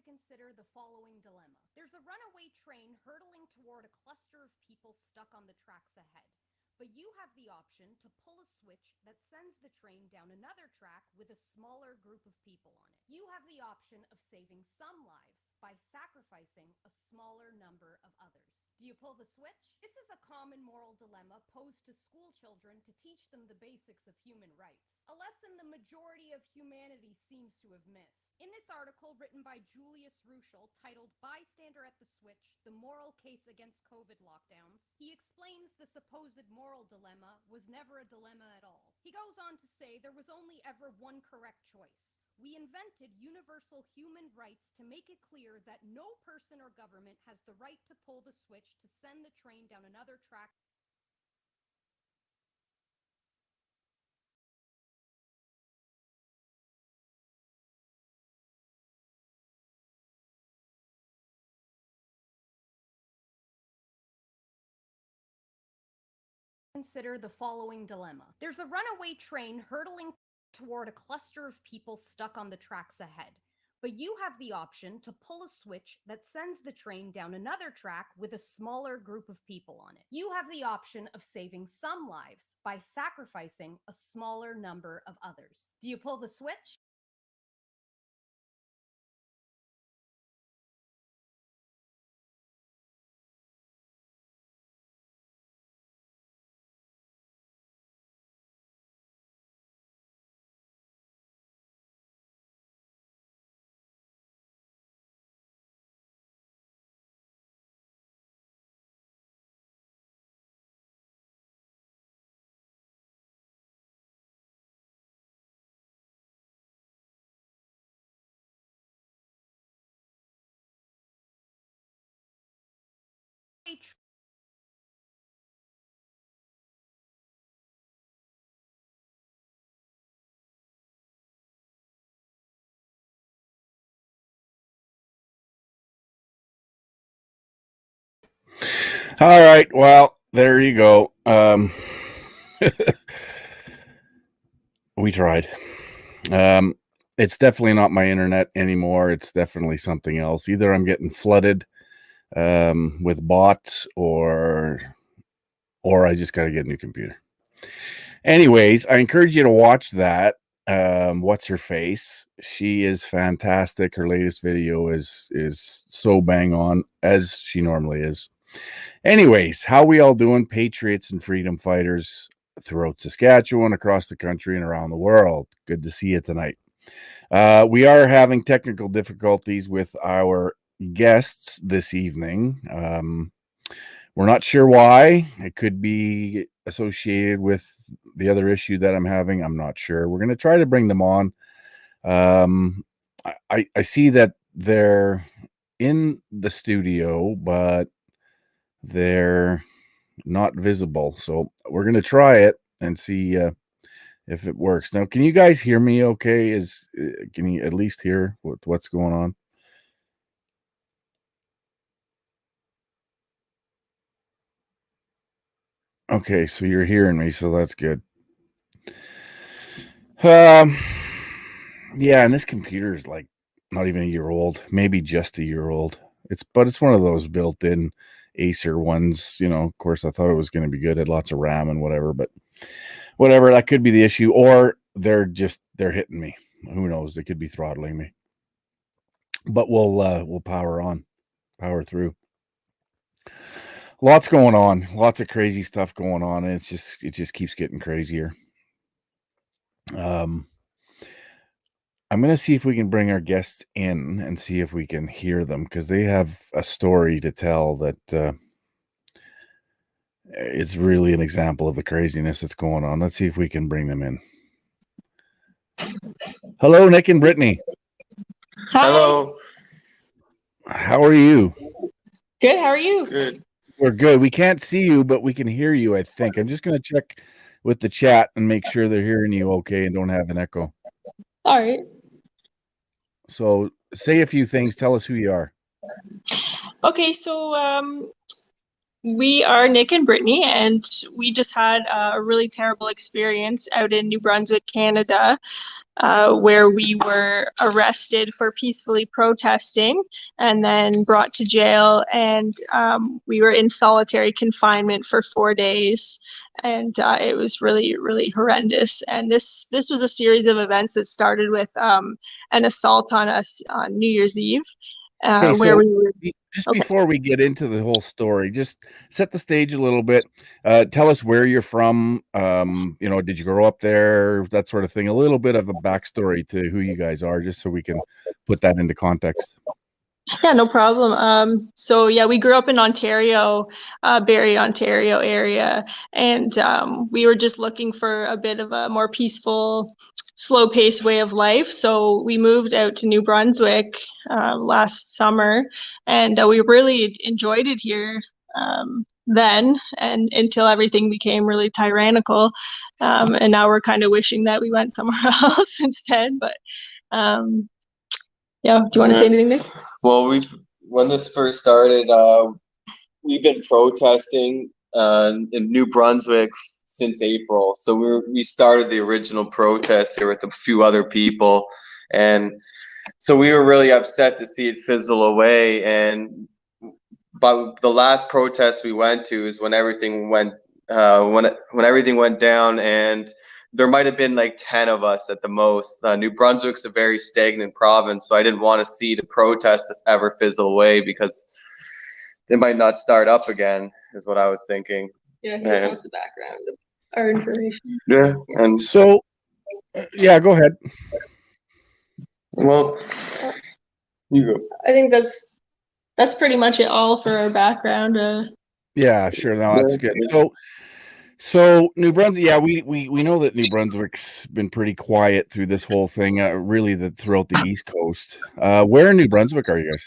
consider the following dilemma. There's a runaway train hurtling toward a cluster of people stuck on the tracks ahead. But you have the option to pull a switch that sends the train down another track with a smaller group of people on it. You have the option of saving some lives by sacrificing a smaller number of others. Do you pull the switch? This is a common moral dilemma posed to school children to teach them the basics of human rights, a lesson the majority of humanity seems to have missed. In this article written by Julius Ruschel titled Bystander at the Switch, The Moral Case Against COVID Lockdowns, he explains the supposed moral dilemma was never a dilemma at all. He goes on to say there was only ever one correct choice. We invented universal human rights to make it clear that no person or government has the right to pull the switch to send the train down another track. Consider the following dilemma. There's a runaway train hurtling toward a cluster of people stuck on the tracks ahead. But you have the option to pull a switch that sends the train down another track with a smaller group of people on it. You have the option of saving some lives by sacrificing a smaller number of others. Do you pull the switch? All right. Well, there you go. We tried. It's definitely not my internet anymore. It's definitely something else. Either I'm getting flooded with bots, or I just got to get a new computer. Anyways, I encourage you to watch that. What's her face? She is fantastic. Her latest video is so bang on, as she normally is. Anyways, how we all doing, patriots and freedom fighters throughout Saskatchewan, across the country, and around the world? Good to see you tonight. We are having technical difficulties with our guests this evening. We're not sure why. It could be associated with the other issue that I'm having. I'm not sure. We're going to try to bring them on. I see that they're in the studio, but they're not visible. So we're going to try it and see if it works. Now, can you guys hear me okay? Can you at least hear what's going on? Okay, so you're hearing me, so that's good. Yeah, and this computer is like not even a year old, maybe just a year old. But it's one of those built-in Acer ones. Of course, I thought it was going to be good, had lots of RAM and whatever, but whatever, that could be the issue, or they're hitting me. Who knows? They could be throttling me. But we'll power through. Lots going on, lots of crazy stuff going on, and it just keeps getting crazier. I'm going to see if we can bring our guests in and see if we can hear them, because they have a story to tell that is really an example of the craziness that's going on. Let's see if we can bring them in. Hello, Nick and Brittany. Hi. Hello. How are you? Good. How are you? Good. We're good. We can't see you, but we can hear you, I think. I'm just going to check with the chat and make sure they're hearing you okay and don't have an echo. All right. So say a few things. Tell us who you are. Okay, so we are Nick and Brittany, and we just had a really terrible experience out in New Brunswick, Canada. where we were arrested for peacefully protesting and then brought to jail. And we were in solitary confinement for 4 days. And it was really, really horrendous. And this was a series of events that started with an assault on us on New Year's Eve, Okay, where so we were. just Okay. before we get into the whole story, just set the stage a little bit. Tell us where you're from. Did you grow up there? That sort of thing. A little bit of a backstory to who you guys are, just so we can put that into context. Yeah, no problem. So yeah, we grew up in Ontario, Barrie, Ontario area, and we were just looking for a bit of a more peaceful, slow-paced way of life. So we moved out to New Brunswick last summer, and we really enjoyed it here then, and until everything became really tyrannical. And now we're kind of wishing that we went somewhere else instead. But yeah, do you want to say anything, Nick? Well, when this first started, we've been protesting in New Brunswick since April. So we started the original protest here with a few other people, and so we were really upset to see it fizzle away. And but the last protest we went to is when everything went when everything went down, and there might have been like 10 of us at the most. New Brunswick's a very stagnant province, so I didn't want to see the protests ever fizzle away because they might not start up again, is what I was thinking. Yeah, he just wants the background of our information. Yeah, and So, yeah, go ahead. Well, you go. I think that's pretty much it all for our background. Yeah, sure. No, that's good. So New Brunswick, yeah, we know that New Brunswick's been pretty quiet through this whole thing, really throughout the East Coast. Where in New Brunswick are you guys?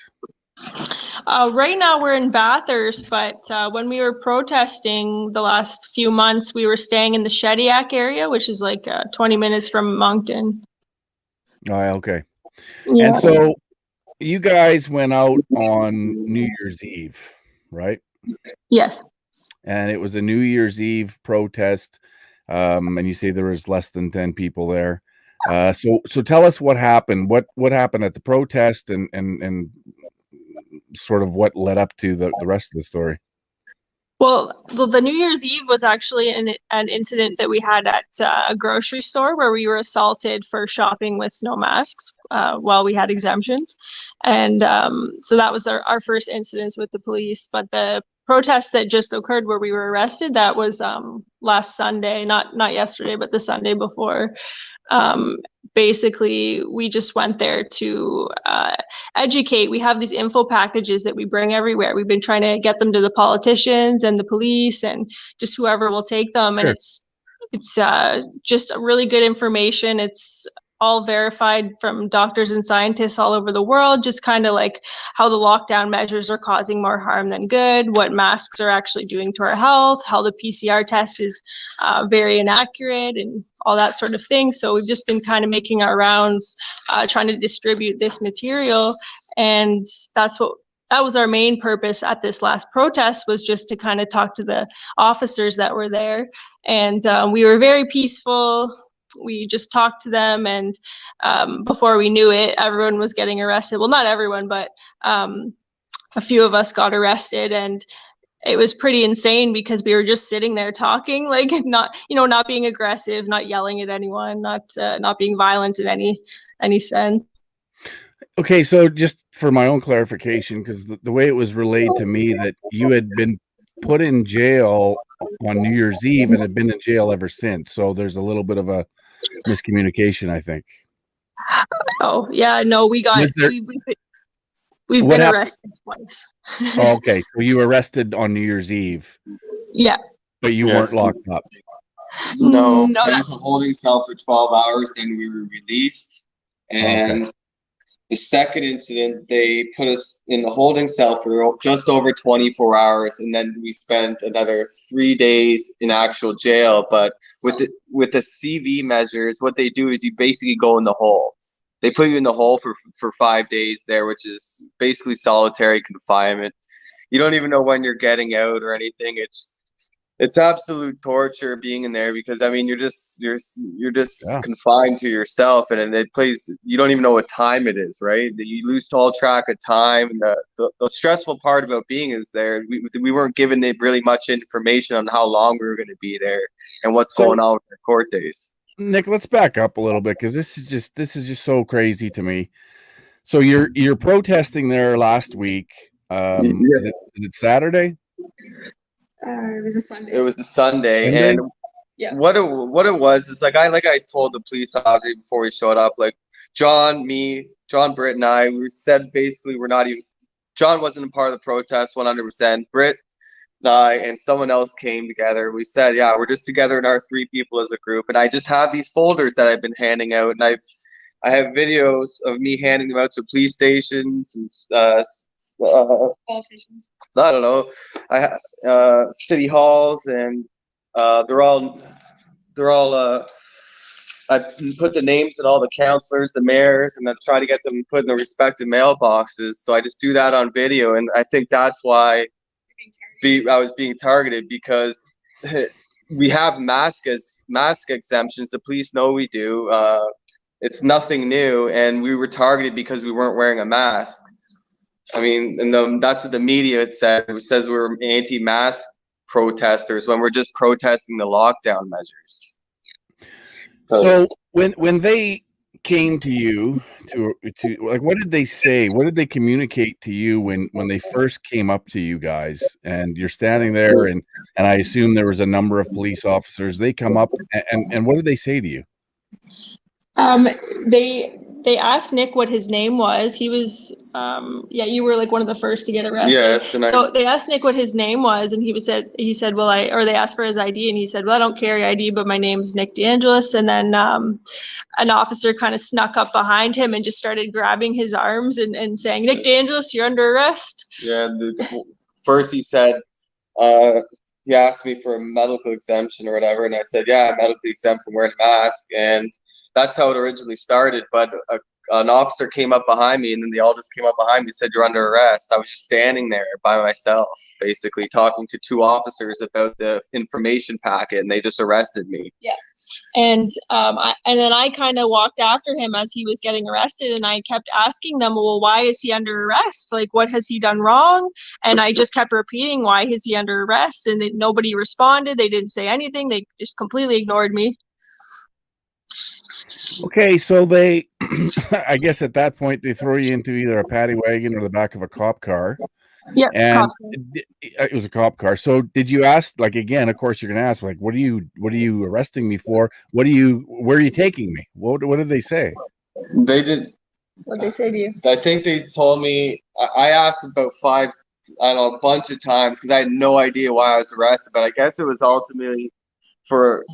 Right now we're in Bathurst, but when we were protesting the last few months, we were staying in the Shediac area, which is like 20 minutes from Moncton. Oh, okay. Yeah. And so you guys went out on New Year's Eve, right? Yes. And it was a New Year's Eve protest, and you say there was less than 10 people there. So tell us what happened. What happened at the protest, and sort of what led up to the rest of the story. Well, the New Year's Eve was actually an incident that we had at a grocery store where we were assaulted for shopping with no masks while we had exemptions. And so that was our first incidents with the police. But the protest that just occurred where we were arrested, that was last Sunday, not yesterday, but the Sunday before. Basically, we just went there to educate. We have these info packages that we bring everywhere. We've been trying to get them to the politicians and the police and just whoever will take them. Sure. And it's just really good information. It's all verified from doctors and scientists all over the world, just kind of like how the lockdown measures are causing more harm than good, what masks are actually doing to our health, how the PCR test is very inaccurate, and all that sort of thing. So we've just been kind of making our rounds, trying to distribute this material. And that was our main purpose at this last protest, was just to kind of talk to the officers that were there. And we were very peaceful. We just talked to them, and before we knew it, everyone was getting arrested. Well, not everyone, but a few of us got arrested, and it was pretty insane because we were just sitting there talking, like not being aggressive, not yelling at anyone, not being violent in any sense. Okay, so just for my own clarification, because the way it was relayed to me, that you had been put in jail on New Year's Eve and had been in jail ever since. So there's a little bit of a miscommunication, I think. Oh yeah, no, we've been arrested twice. Oh, okay, so you were arrested on New Year's Eve. Yeah. But you weren't locked up. No, I was a holding cell for 12 hours, then we were released. And the second incident, they put us in the holding cell for just over 24 hours, and then we spent another 3 days in actual jail. But with the CV measures, what they do is you basically go in the hole. They put you in the hole for 5 days there, which is basically solitary confinement. You don't even know when you're getting out or anything. It's absolute torture being in there because I mean you're just Yeah. confined to yourself, and it plays, you don't even know what time it is, right? You lose all track of time. And the stressful part about being is there, we weren't given it really much information on how long we were going to be there and what's going on with our court days. Nick, let's back up a little bit because this is just so crazy to me. So you're protesting there last week. Is it Saturday? It was a Sunday. It was a Sunday. And yeah, what it was is like I told the police officer before we showed up, like John, Britt, and I, we said basically we're not even. John wasn't a part of the protest 100%. Britt, I, and someone else came together. We said, yeah, we're just together in our 3 people as a group. And I just have these folders that I've been handing out, and I have videos of me handing them out to police stations and politicians. I don't know. I have city halls, and they're all. I put the names of all the councilors, the mayors, and then try to get them put in the respective mailboxes. So I just do that on video, and I think that's why I was being targeted, because we have mask exemptions. The police know we do. It's nothing new, and we were targeted because we weren't wearing a mask. I mean, and that's what the media said. It says we're anti-mask protesters when we're just protesting the lockdown measures. So when they came to you to like, what did they say? What did they communicate to you when they first came up to you guys? And you're standing there, and I assume there was a number of police officers. They come up, and what did they say to you? They asked Nick what his name was. He was, you were like one of the first to get arrested. Yes, so they asked Nick what his name was, and he said, well, they asked for his ID, and he said, well, I don't carry ID, but my name's Nick DeAngelis. And then an officer kind of snuck up behind him and just started grabbing his arms and saying, Nick DeAngelis, you're under arrest. Yeah, first he said, he asked me for a medical exemption or whatever, and I said, yeah, I'm medically exempt from wearing a mask, and that's how it originally started. But an officer came up behind me, and then they all just came up behind me and said, you're under arrest. I was just standing there by myself, basically talking to 2 officers about the information packet, and they just arrested me. Yeah. And then I kind of walked after him as he was getting arrested, and I kept asking them, well, why is he under arrest? Like, what has he done wrong? And I just kept repeating, why is he under arrest? And nobody responded. They didn't say anything. They just completely ignored me. Okay, so they, I guess at that point, they throw you into either a paddy wagon or the back of a cop car. Yeah, and it was a cop car. So did you ask, like, again, of course you're going to ask, like, what are you arresting me for? Where are you taking me? What did they say? They did. What'd they say to you? I think they told me, I asked about 5, I don't know, a bunch of times, because I had no idea why I was arrested, but I guess it was ultimately for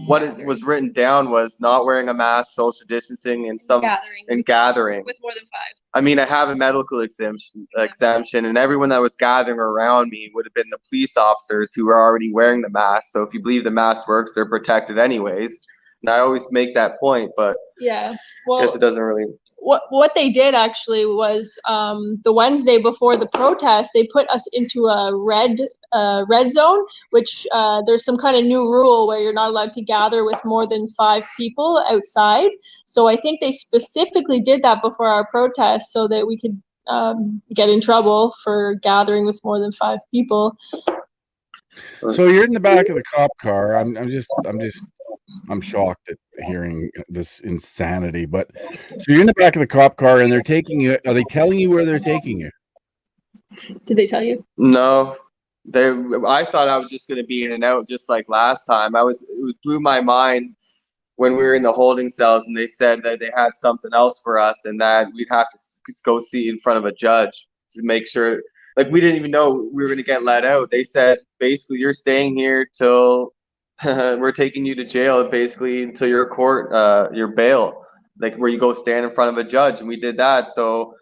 what it was written down was not wearing a mask, social distancing, and gathering with more than 5. I mean, I have a medical exemption, and everyone that was gathering around me would have been the police officers who were already wearing the mask. So if you believe the mask works, they're protected anyways. And I always make that point, but yeah, well, I guess it doesn't really. What they did actually was the Wednesday before the protest, they put us into a red zone, which there's some kind of new rule where you're not allowed to gather with more than 5 people outside. So I think they specifically did that before our protest so that we could get in trouble for gathering with more than 5 people. So you're in the back of the cop car. I'm shocked at hearing this insanity. But so you're in the back of the cop car, and they're taking you. Are they telling you where they're taking you? Did they tell you? No, I thought I was just going to be in and out, just like last time. It blew my mind when we were in the holding cells, and they said that they had something else for us, and that we'd have to go see in front of a judge to make sure. Like, we didn't even know we were going to get let out. They said, basically, you're staying here till we're taking you to jail, basically, until your your bail, like where you go stand in front of a judge. And we did that. So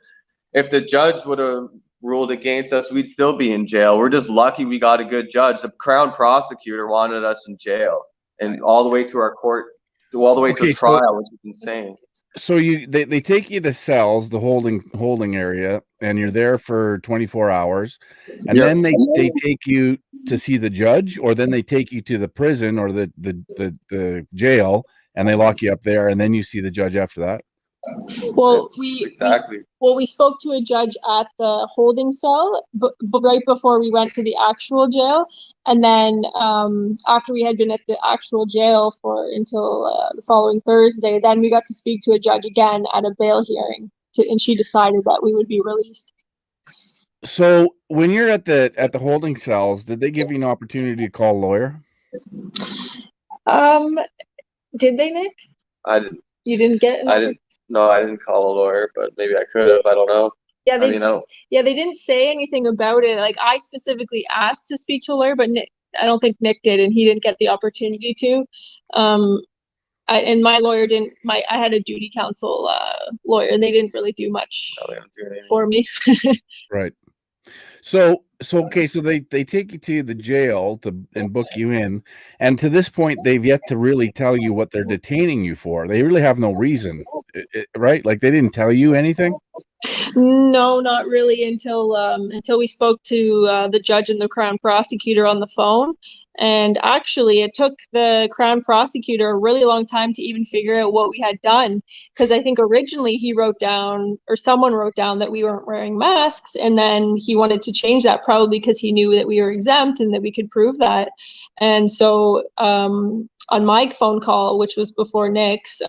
if the judge would have ruled against us, we'd still be in jail. We're just lucky we got a good judge. The Crown prosecutor wanted us in jail, and all the way to our court, all the way to trial, which is insane. So they take you to cells, the holding area, and you're there for 24 hours, and then they take you to see the judge, or then they take you to the prison or the jail and they lock you up there, and then you see the judge after that? Well, Exactly. we spoke to a judge at the holding cell, but right before we went to the actual jail, and then after we had been at the actual jail until the following Thursday, then we got to speak to a judge again at a bail hearing, and she decided that we would be released. So when you're at the holding cells, did they give you an opportunity to call a lawyer? Did they, Nick? I didn't. You didn't get? I didn't. No, I didn't call a lawyer, but maybe I could have. I don't know. Yeah, I mean, yeah, they didn't say anything about it. Like, I specifically asked to speak to a lawyer, but I don't think Nick did, and he didn't get the opportunity to. And my lawyer didn't. I had a duty counsel lawyer, and they didn't really do much for me. Right. So okay, so they take you to the jail and book you in, and to this point, they've yet to really tell you what they're detaining you for. They really have no reason, right? Like, they didn't tell you anything. No, not really until we spoke to the judge and the Crown prosecutor on the phone. And actually, it took the Crown prosecutor a really long time to even figure out what we had done, because I think originally he wrote down, or someone wrote down, that we weren't wearing masks, and then he wanted to change that, probably because he knew that we were exempt and that we could prove that. And so on my phone call, which was before Nick's,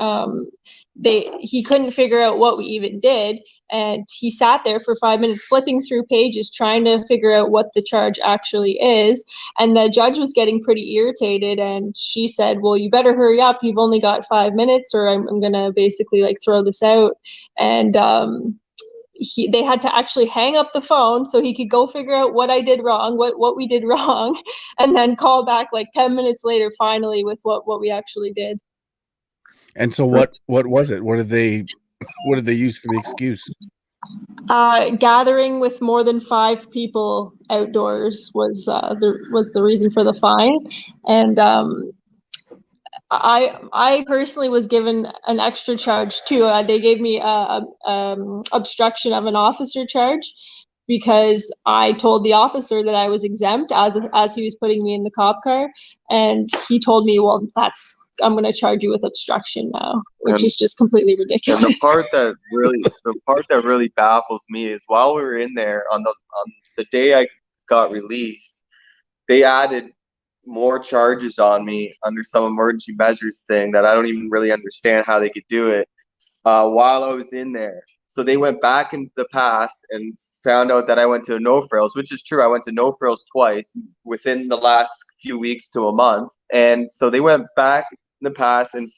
he couldn't figure out what we even did, and he sat there for 5 minutes flipping through pages trying to figure out what the charge actually is. And the judge was getting pretty irritated, and she said, well, you better hurry up, you've only got 5 minutes, or I'm gonna basically like throw this out. And they had to actually hang up the phone so he could go figure out what I did wrong, what we did wrong, and then call back like 10 minutes later finally with what we actually did. And so what was it? What did they use for the excuse? Gathering with more than 5 people outdoors was the reason for the fine. And I personally was given an extra charge too. They gave me a obstruction of an officer charge, because I told the officer that I was exempt as he was putting me in the cop car, and he told me, well, I'm going to charge you with obstruction now, which is just completely ridiculous. And the part that really baffles me is, while we were in there on the day I got released, they added more charges on me under some emergency measures thing that I don't even really understand how they could do it while I was in there. So they went back into the past and found out that I went to no frills, which is true. I went to no frills twice within the last few weeks to a month. And so they went back in the past and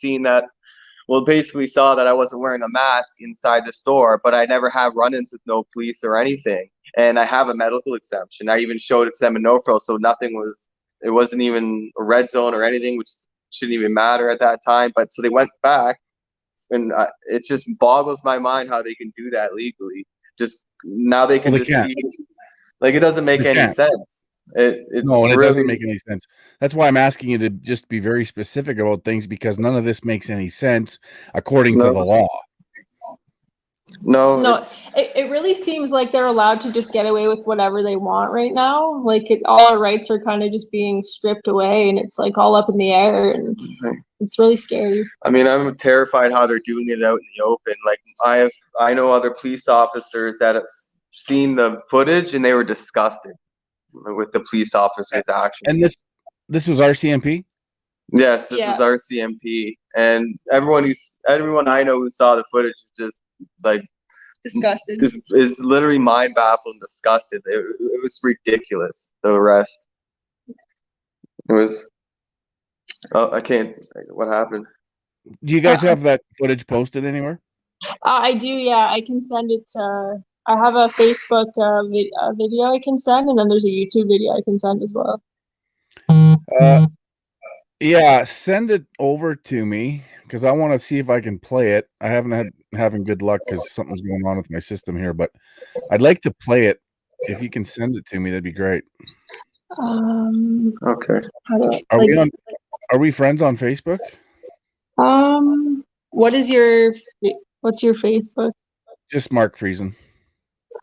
basically saw that I wasn't wearing a mask inside the store, but I never have run-ins with no police or anything. And I have a medical exemption. I even showed it to them in no frills, so it wasn't even a red zone or anything, which shouldn't even matter at that time. But so they went back, and it just boggles my mind how they can do that legally. Just now they can like, it doesn't make any sense. It doesn't make any sense. That's why I'm asking you to just be very specific about things, because none of this makes any sense according to the law. No, it really seems like they're allowed to just get away with whatever they want right now. Like, all our rights are kind of just being stripped away, and it's like all up in the air, and it's really scary. I mean, I'm terrified how they're doing it out in the open. Like, I know other police officers that have seen the footage, and they were disgusted with the police officers' actions. And this was RCMP? Yes, this was RCMP, and everyone I know who saw the footage is just like disgusted. This is literally mind baffled and disgusted. It was ridiculous. The arrest. It was. Oh, I can't. What happened? Do you guys have that footage posted anywhere? I do. Yeah, I can send it to. I have a Facebook video I can send, and then there's a YouTube video I can send as well. Yeah, send it over to me, because I want to see if I can play it. I haven't having good luck because something's going on with my system here, but I'd like to play it. If you can send it to me, that'd be great. Okay. Are we friends on Facebook? What's your Facebook? Just Mark Friesen.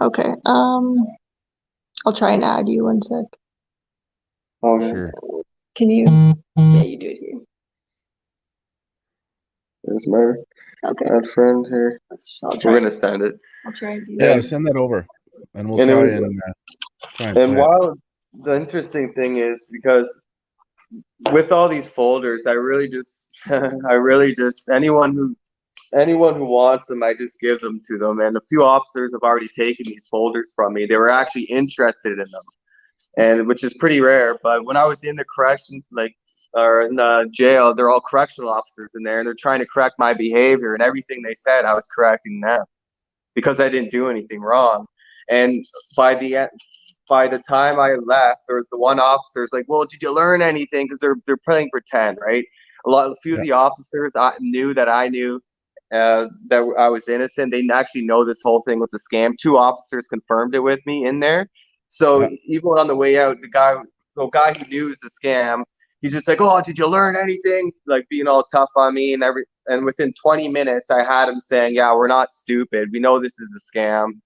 Okay. I'll try and add you 1 sec. Okay. Sure. Can you? Yeah, you do it here. There's my Okay. friend here. I'll try. We're gonna send it. I'll try and do Yeah, that. send that over, and we'll And it try was, and and play it. while the interesting thing is because with all these folders, I really just anyone who wants them, I just give them to them. And a few officers have already taken these folders from me. They were actually interested in them, and which is pretty rare. But when I was in the corrections, or in the jail, they're all correctional officers in there, and they're trying to correct my behavior, and everything they said, I was correcting them because I didn't do anything wrong. And by the end, by the time I left, there was the one officer's like, "Well, did you learn anything?" Because they're playing pretend, right? A few of the officers knew that I knew that I was innocent. They actually know this whole thing was a scam. Two officers confirmed it with me in there. So Yeah. even on the way out, the guy who knew it was a scam, he's just like, "Oh, did you learn anything?" Like being all tough on me and within 20 minutes, I had him saying, "Yeah, we're not stupid. We know this is a scam.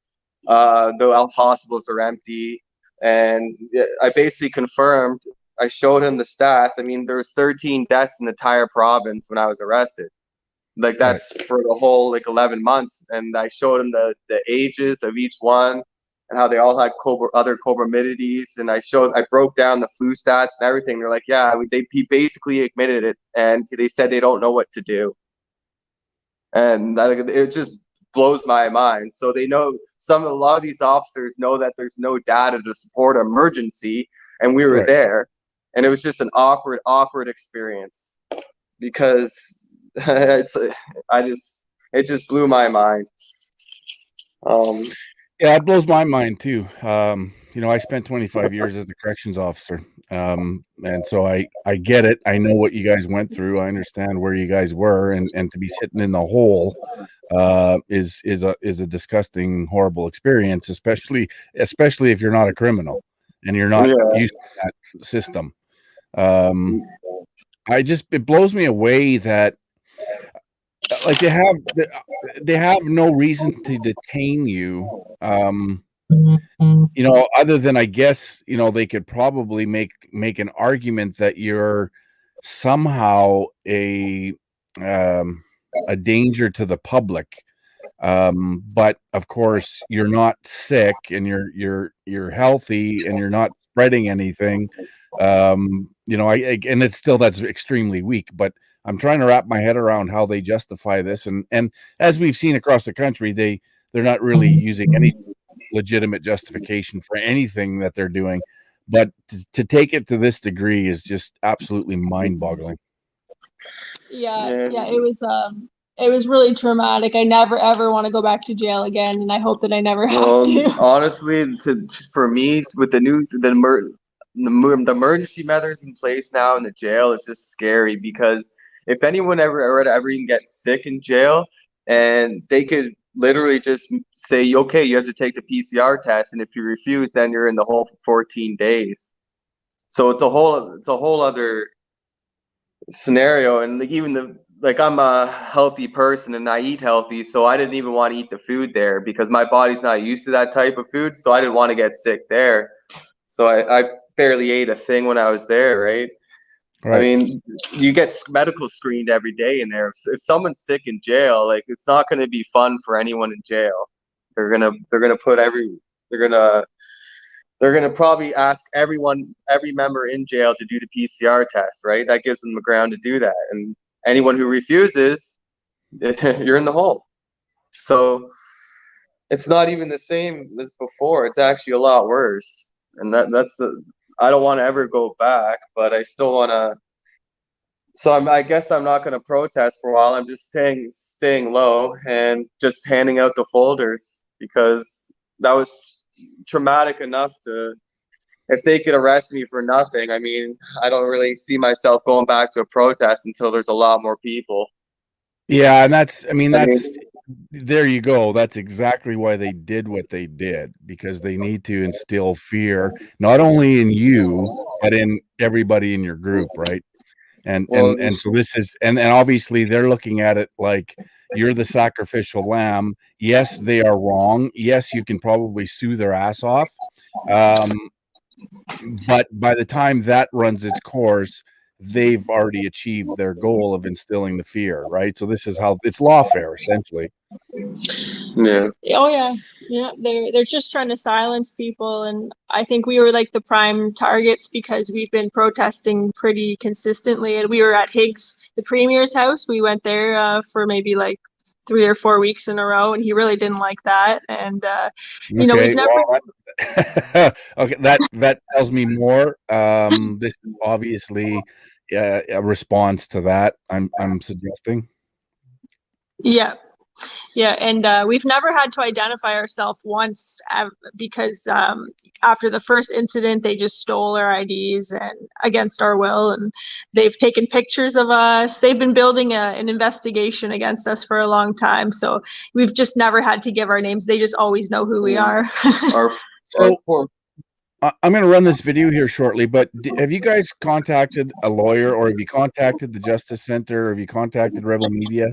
The hospitals are empty." And I basically confirmed. I showed him the stats. I mean, there was 13 deaths in the entire province when I was arrested. Like that's for the whole 11 months. And I showed him the ages of each one and how they all had other comorbidities. And I broke down the flu stats and everything. They're like, yeah, he basically admitted it, and they said they don't know what to do. And it just blows my mind. So they know a lot of these officers know that there's no data to support an emergency, and we were there, and it was just an awkward experience because it just blew my mind. Yeah, it blows my mind too. I spent 25 years as a corrections officer. And so I get it. I know what you guys went through. I understand where you guys were, and to be sitting in the hole is a disgusting, horrible experience, especially if you're not a criminal and you're not used to that system. It blows me away that like they have no reason to detain you. Other than, I guess, they could probably make an argument that you're somehow a danger to the public. But of course you're not sick, and you're healthy, and you're not spreading anything. And it's still, that's extremely weak, but I'm trying to wrap my head around how they justify this. And as we've seen across the country, they're not really using any legitimate justification for anything that they're doing. But to take it to this degree is just absolutely mind-boggling. Yeah, it was really traumatic. I never ever want to go back to jail again, and I hope that I never have to. Honestly, for me, with the emergency measures in place now in the jail, it's just scary because if anyone ever even gets sick in jail, and they could literally just say, okay, you have to take the PCR test, and if you refuse, then you're in the hole for 14 days. So it's a whole other scenario. And I'm a healthy person and I eat healthy, so I didn't even want to eat the food there because my body's not used to that type of food, so I didn't want to get sick there. So I barely ate a thing when I was there, right? I mean, you get medical screened every day in there. If someone's sick in jail, it's not going to be fun for anyone in jail. They're gonna probably ask every member in jail to do the PCR test, right? That gives them the ground to do that. And anyone who refuses, you're in the hole. So it's not even the same as before. It's actually a lot worse. And I don't want to ever go back, but I still want to. So I guess I'm not going to protest for a while. I'm just staying low and just handing out the folders because that was traumatic enough to. If they could arrest me for nothing, I mean, I don't really see myself going back to a protest until there's a lot more people. Yeah, and that's there you go. That's exactly why they did what they did, because they need to instill fear not only in you but in everybody in your group, right? And so this is, and obviously they're looking at it like you're the sacrificial lamb. Yes, they are wrong. Yes, you can probably sue their ass off. But by the time that runs its course, they've already achieved their goal of instilling the fear, right? So this is how it's lawfare, essentially. Yeah. Oh yeah, yeah. They're just trying to silence people, and I think we were like the prime targets because we've been protesting pretty consistently. And we were at Higgs, the premier's house. We went there for maybe like 3 or 4 weeks in a row, and he really didn't like that. And we've Okay, never. well, okay, that tells me more. This is obviously a response to that. I'm suggesting. Yeah, yeah, and we've never had to identify ourselves once because after the first incident, they just stole our IDs and against our will, and they've taken pictures of us. They've been building an investigation against us for a long time, so we've just never had to give our names. They just always know who we are. So I'm going to run this video here shortly, but have you guys contacted a lawyer, or have you contacted the Justice Center, or have you contacted Rebel Media?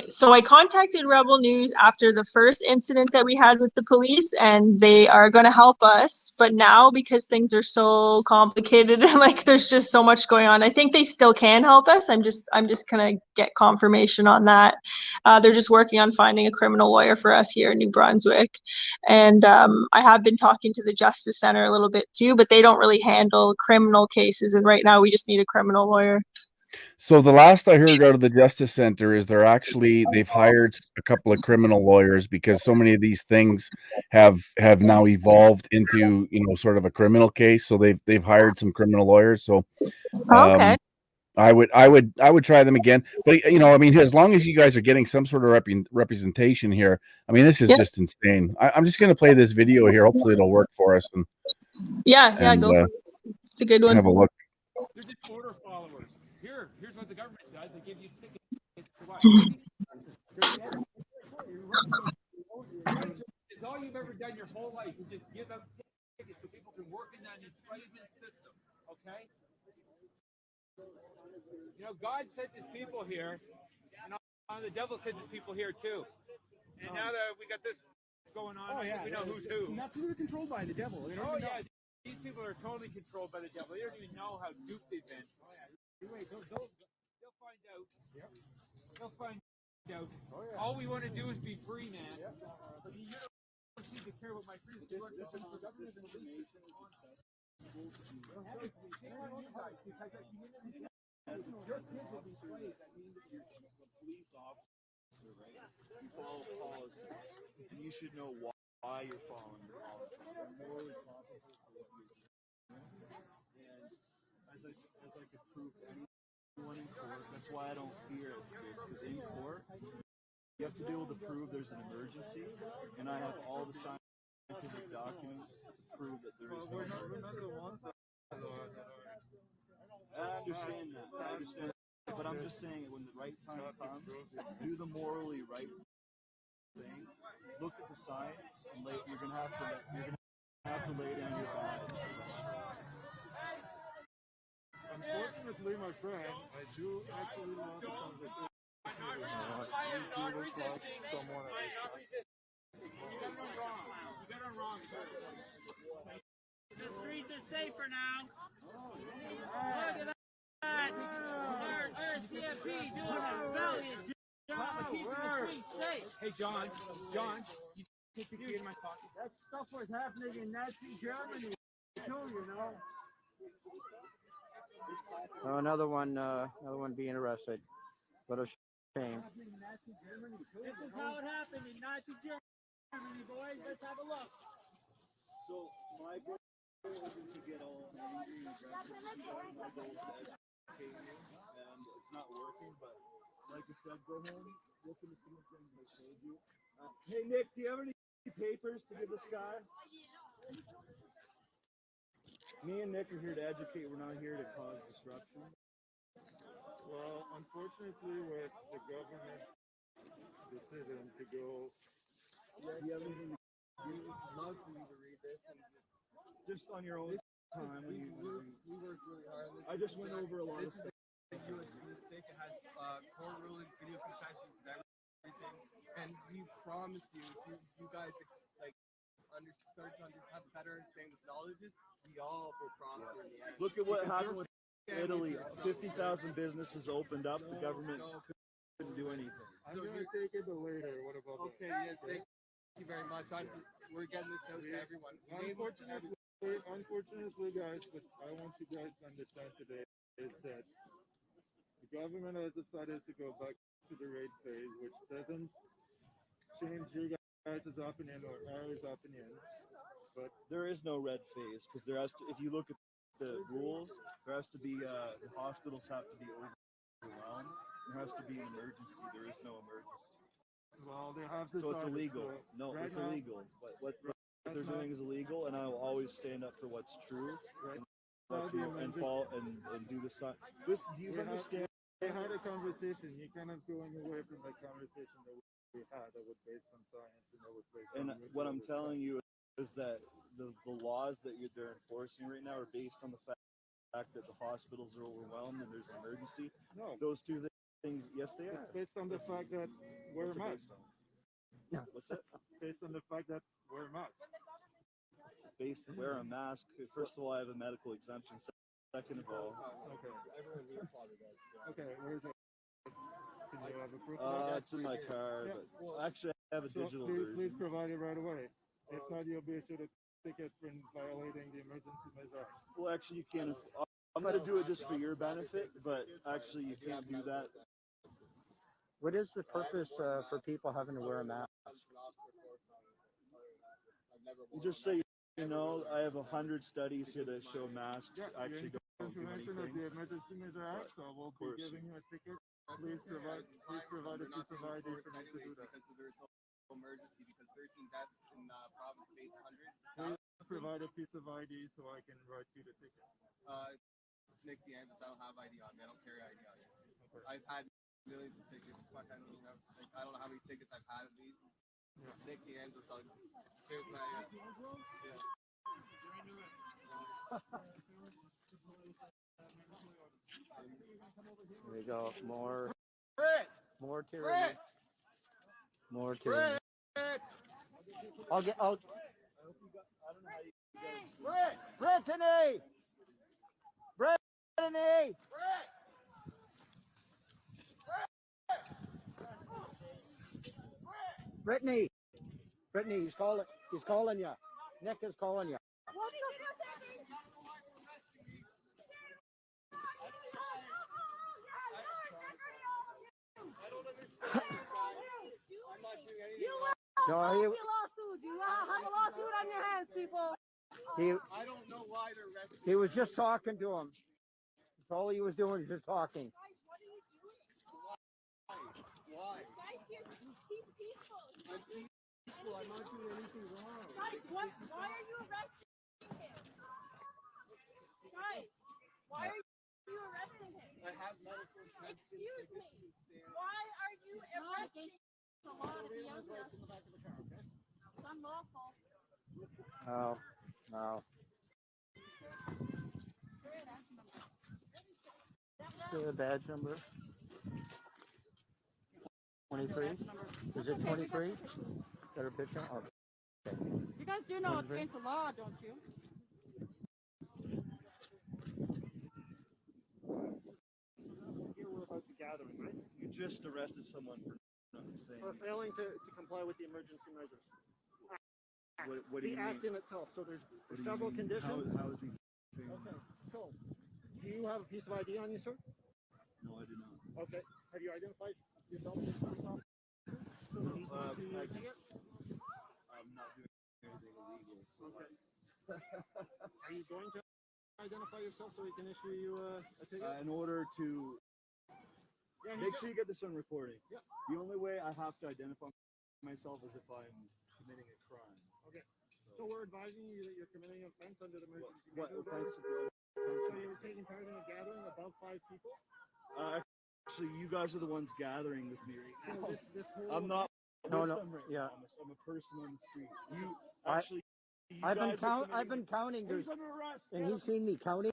So I contacted Rebel News after the first incident that we had with the police, and they are going to help us. But now, because things are so complicated and like there's just so much going on, I think they still can help us. I'm just gonna get confirmation on that. They're just working on finding a criminal lawyer for us here in New Brunswick, and I have been talking to the Justice Center a little bit too, but they don't really handle criminal cases. And right now, we just need a criminal lawyer. So the last I heard out of the Justice Center is they've hired a couple of criminal lawyers because so many of these things have now evolved into, sort of a criminal case. So they've hired some criminal lawyers. So Okay. I would try them again. But I mean, as long as you guys are getting some sort of representation here, I mean, this is just insane. I'm just going to play this video here. Hopefully it'll work for us. And Go for it. It's a good one. Have a look. There's an order followers. Here's what the government does. They give you tickets to what? It's all you've ever done your whole life is just give them tickets so people can work in that enslavement system. Okay? God sent his people here, and the devil sent his people here too. And now that we got this going on, we know who's who. And that's who they're controlled by, the devil. These people are totally controlled by the devil. They don't even know how duped they've been. Wait, they'll find out. Yep. They'll find out. Oh, yeah. All we want to do is be free, man. Yeah. But you don't seem to care about my freedom. This information contest. Your kids will be slaves. That means that you're a police officer, right? You follow policies, and you should know why you're following the policies. You're morally competent for what you're doing. And as I could prove to anyone in court, that's why I don't fear it, because in court, you have to be able to prove there's an emergency, and I have all the scientific documents to prove that there is no emergency. I understand that, but I'm just saying when the right time comes, do the morally right thing. Look at the science, and you're gonna have to lay down your badge. Unfortunately, my friend, I do actually want to conversation. You look like someone. You got it wrong. You got it wrong, sir. The streets are safer now. Look at that. Our CFP doing a valiant job of keeping the streets safe. Hey, John, you take the key in my pocket. That stuff was happening in Nazi Germany, too, you know. Oh, another one being arrested. What a shame. This is how it happened in Nazi Germany, boys. Let's have a look. So my goal isn't to get all angry and aggressive. My goal is to educate you, and it's not working. But like I said, go home, look into some of the things I told you. Hey Nick, do you have any papers to give this guy? Me and Nick are here to educate. We're not here to cause disruption. Well, unfortunately, with the government decision to go, do you have anything to do? We'd love for you to read this and just on your own time. We worked really hard. I just went over a lot of stuff. This is a U.S. mistake. It has court rulings, video confessions, and everything. And we promise you, if you guys like have a better understanding of knowledge, we all will prosper in the end. Look at what happened with Italy. 50,000 businesses opened up. The government couldn't do anything. I'm gonna take it later. What about that? Okay, yeah, thank you very much. We're getting this out to everyone. Unfortunately, guys, what I want you guys to understand today is that the government has decided to go back to the rate phase, which doesn't change your guys' opinion or ours opinion. But there is no red phase because there has to. If you look at the rules, there has to be the hospitals have to be overwhelmed. There has to be an emergency. There is no emergency. Well, they have to. So it's illegal. So It's illegal. What they're doing is illegal, and I will always stand up for what's true. And fall and do the sign. Do you understand? We had a conversation. You're kind of going away from the conversation that we had that was based on science and that was based on. And what I'm telling you is that the laws that they're enforcing right now are based on the fact that the hospitals are overwhelmed and there's an emergency. No. Those two things, yes, they are. It's based on the fact that we're masks. What's it? Based on the fact that we're masks. Wear a mask. First of all, I have a medical exemption. Second of all, okay. Okay, where is it? Can you have a proof? It's in my car, yeah. But actually, I have a digital version. Please provide it right away. If not, you'll be issued a ticket for violating the emergency measure. Well, actually, you can't. I'm going to do it just for your benefit, but actually, you can't do that. What is the purpose for people having to wear a mask? You just say, I have 100 studies here that show masks actually don't do anything. Of the Emergency Measure Act, so we'll be giving you a ticket. Please provide a piece of ID for me to do that. Because there's no emergency, because 13 deaths in province based 100. 100. Please provide a piece of ID so I can write you the ticket. It's Nick DeAngelis. I don't have ID on me. I don't carry ID on me. Okay. I've had millions of tickets. I don't know how many tickets I've had of these. Yeah. It's Nick DeAngelis. Here's my yeah. There you go. More tyranny. Brett! More tyranny. I'll get out. Brittany! Brittany! Brittany! Brittany, he's calling you. Nick is calling you. No, lawsuit. You have a lawsuit on your hands, people. I don't know why they're arresting. He was just talking to him. That's all he was doing, just talking. Guys, what are you doing? Why? Guys, he's peaceful. I'm peaceful. I'm not doing anything wrong. Guys, why are you arresting him? Guys, why are you arresting him? I have medical expenses. Excuse me. Why are you arresting him? It's a law to be out there. It's unlawful. Oh, no. See the badge number? 23? Is it 23? Got a picture? Oh, okay. You guys do know it's against the law, don't you? Here we're about to gathering, right? You just arrested someone for saying. For failing to comply with the emergency measures. What do you the mean? act in itself. So there's several conditions. How is he? Okay, cool. Do you have a piece of ID on you, sir? No, I do not. Okay. Have you identified yourself as a police officer? I'm not doing anything illegal. So okay. Are you going to identify yourself so we can issue you a ticket? In order to make sure you get this on recording. Yeah. The only way I have to identify myself is if I'm committing a crime. Okay. So we're advising you that you're committing an offense under the emergency What measures. offense? So you're taking part in a gathering above 5 people? Actually, you guys are the ones gathering with me right now. So this whole I'm not. No, with no, them right yeah. now. I'm a person on the street. You I- actually. I've been counting. He's under arrest. And he's seen me counting.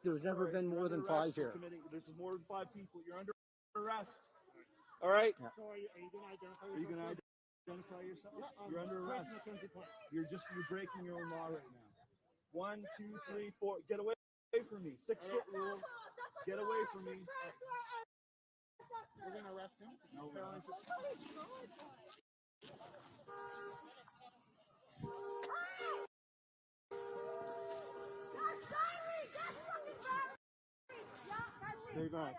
There's never been more than 5 here. There's more than 5 people. You're under arrest. All right. So are you going to identify Are you going to Identify yourself. You're under arrest. You're breaking your own law right now. 1, 2, 3, 4. Get away from me. 6-foot rule. Get away from me. We're gonna arrest him. No, we're not. Stay back.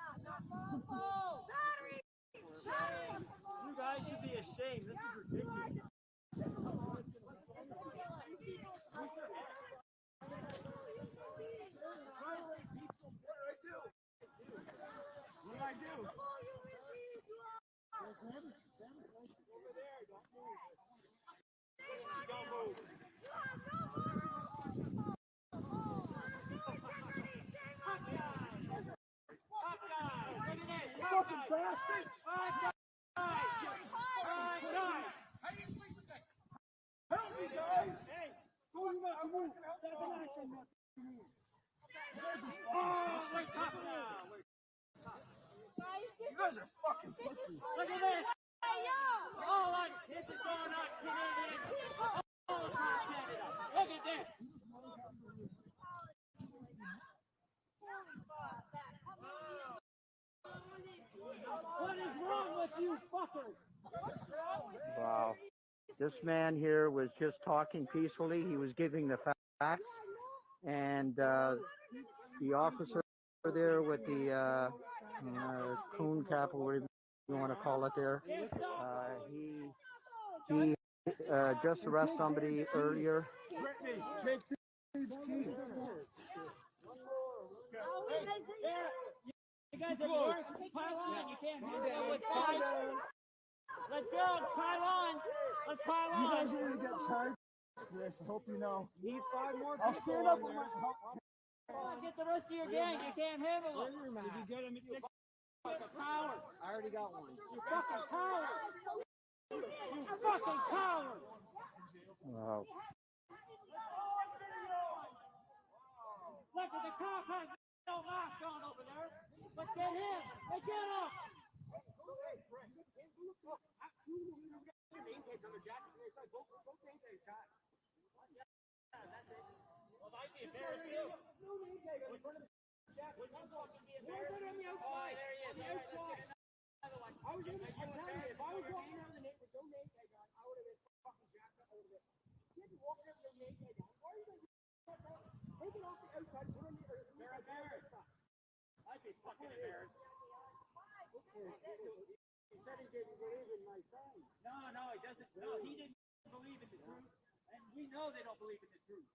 You guys should be ashamed. This is ridiculous. What did I do? Don't move. Fucking bastards! Help me, guys! Hey, don't move. That's an action. Oh, wait, top now. You guys are fucking pussies. Look at this. Oh, this is going on Canadian. All across Canada. Look at this. What is wrong with you fuckers? Wow. This man here was just talking peacefully. He was giving the facts. And the officer there with the coon cap, or whatever you want to call it there, he just arrested somebody earlier. Brittany, take these keys. You guys are yours. Pile on. You can't handle it. Let's go. Pile on. Let's pile on. You guys are gonna get charged, Chris. I hope you know. Need 5 more. I'll stand up with my. Get the rest of your gang. You can't handle it. Did you get him? You're a coward. I already got one. You fucking coward. You fucking coward. Wow. Look at the cop has no mask on over there. But get him. Hey, get him. I'd be fucking embarrassed. He said he didn't believe in my son. No, he doesn't. No, he didn't believe in the truth. And we know they don't believe in the truth.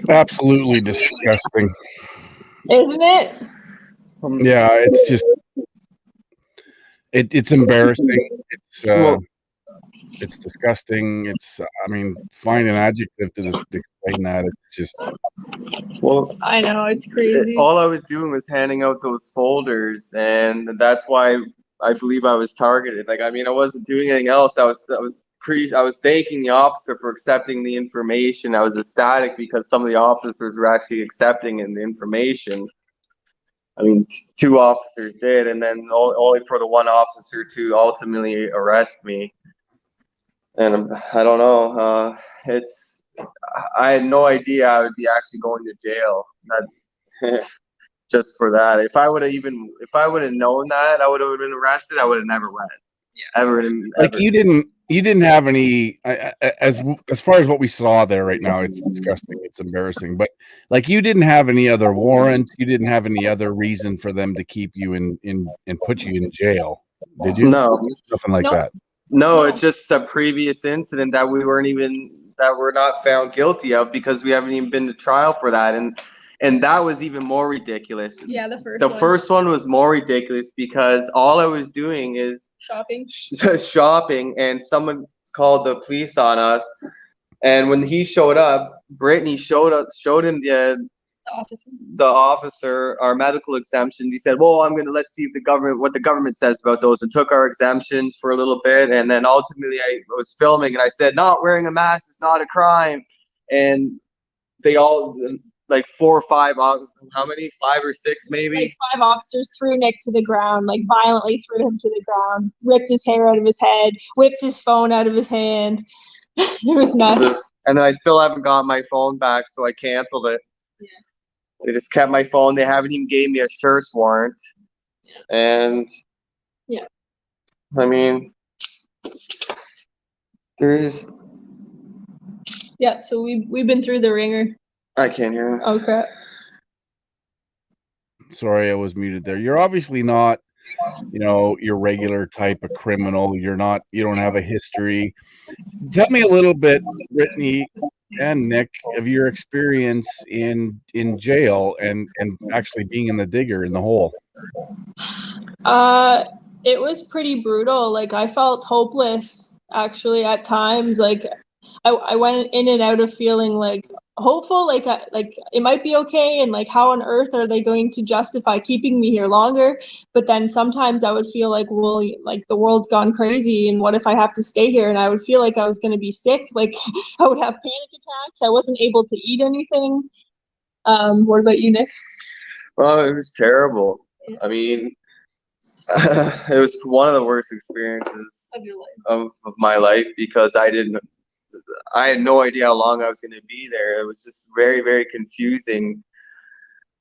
Absolutely disgusting. Isn't it? Yeah, it's just it's embarrassing. It's disgusting. I mean, find an adjective to explain that. It's just. Well, I know, it's crazy. all I was doing was handing out those folders, and that's why I believe I was targeted. Like, I mean, I wasn't doing anything else. I was thanking the officer for accepting the information. I was ecstatic because some of the officers were actually accepting the information. I mean, 2 officers did, and then only for the 1 officer to ultimately arrest me. And I don't know. I had no idea I would be actually going to jail. That just for that. If I would have known that I would have been arrested, I would have never went. Yeah. Ever. Like you didn't have any as far as what we saw there right now. It's disgusting. It's embarrassing. But like you didn't have any other warrant. You didn't have any other reason for them to keep you in and put you in jail, did you? No, nothing like that. No, it's just a previous incident that we're not found guilty of because we haven't even been to trial for that, and that was even more ridiculous. Yeah, the first one was more ridiculous because all I was doing is shopping, and someone called the police on us. And when he showed up, Brittany showed him the the officer, our medical exemptions, he said, well, let's see if what the government says about those, and took our exemptions for a little bit. And then ultimately I was filming and I said, not wearing a mask is not a crime. And they all, like 4 or 5, how many? 5 or 6 maybe? Like 5 officers threw Nick to the ground, like violently threw him to the ground, ripped his hair out of his head, whipped his phone out of his hand. It was nuts. And then I still haven't got my phone back, so I canceled it. Yeah. They just kept my phone. They haven't even gave me a search warrant. Yeah. And yeah, I mean, so we've been through the ringer. I can't hear him. Oh crap. Sorry, I was muted there. You're obviously not, your regular type of criminal. You don't have a history. Tell me a little bit, Brittany and Nick, of your experience in jail and actually being in the digger in the hole. It was pretty brutal. Like I felt hopeless actually at times. Like I went in and out of feeling like hopeful, like it might be okay, and like how on earth are they going to justify keeping me here longer? But then sometimes I would feel like, well, like the world's gone crazy, and what if I have to stay here? And I would feel like I was going to be sick. Like I would have panic attacks. I wasn't able to eat anything. What about you, Nick? Well, it was terrible. I mean, it was one of the worst experiences Of your life. Of my life, because I had no idea how long I was going to be there. It was just very, very confusing.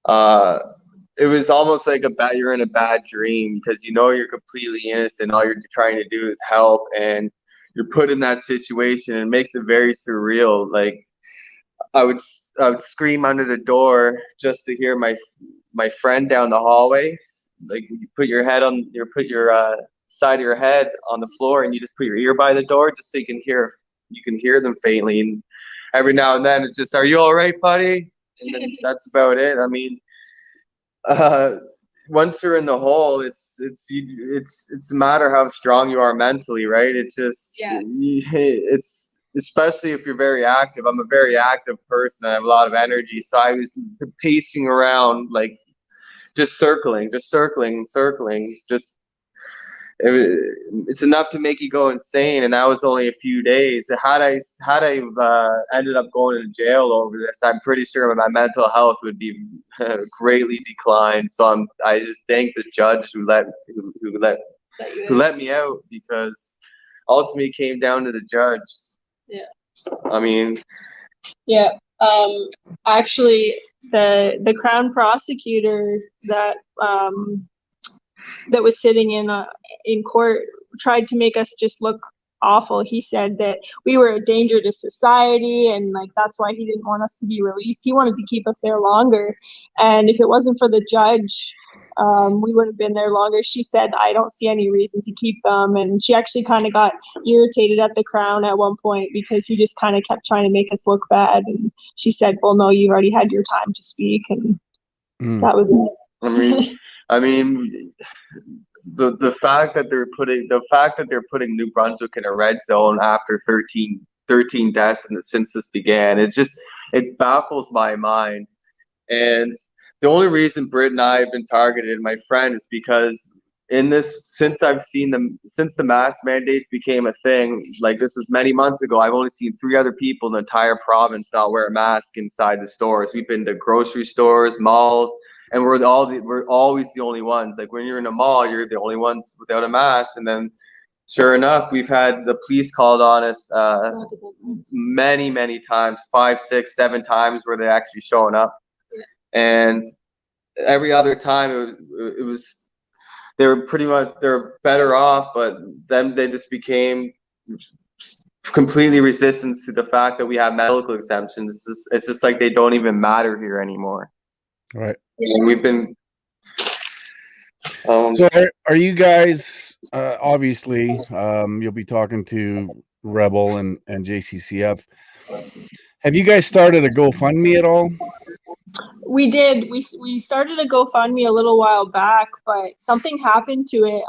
It was almost like you're in a bad dream, because you're completely innocent. All you're trying to do is help, and you're put in that situation. And it makes it very surreal. Like I would scream under the door just to hear my friend down the hallway. Like you put your side of your head on the floor, and you just put your ear by the door just so you can hear them faintly. And every now and then it's just, "Are you all right, buddy?" And then that's about it. I mean, once you're in the hole, it's a matter how strong you are mentally, right? It's especially if you're very active. I'm a very active person. I have a lot of energy, so I was pacing around, like just circling. It's enough to make you go insane, and that was only a few days. Had I ended up going to jail over this, I'm pretty sure my mental health would be greatly declined. So I just thank the judge who let me out, because ultimately it came down to the judge. Yeah. I mean. Yeah. Actually, the Crown prosecutor that was sitting in court tried to make us just look awful. He said that we were a danger to society, and like that's why he didn't want us to be released. He wanted to keep us there longer, and if it wasn't for the judge, we would have been there longer. She said, "I don't see any reason to keep them," and she actually kind of got irritated at the Crown at one point because he just kind of kept trying to make us look bad. And she said, "Well, no, you've already had your time to speak," and that was it. I mean, the fact that they're putting New Brunswick in a red zone after 13 deaths since this began, it baffles my mind. And the only reason Britt and I have been targeted, my friend, is because since the mask mandates became a thing, like this was many months ago, I've only seen 3 other people in the entire province not wear a mask inside the stores. We've been to grocery stores, malls, and we're always the only ones. Like when you're in a mall, you're the only ones without a mask. And then sure enough, we've had the police called on us many times, 5, 6, 7 times, where they're actually showing up. Yeah. And every other time it was they're better off, but then they just became completely resistant to the fact that we have medical exemptions. It's just like they don't even matter here anymore. Right. And we've been. So are you guys obviously you'll be talking to Rebel and JCCF. Have you guys started a GoFundMe at all? We did. We started a GoFundMe a little while back, but something happened to it.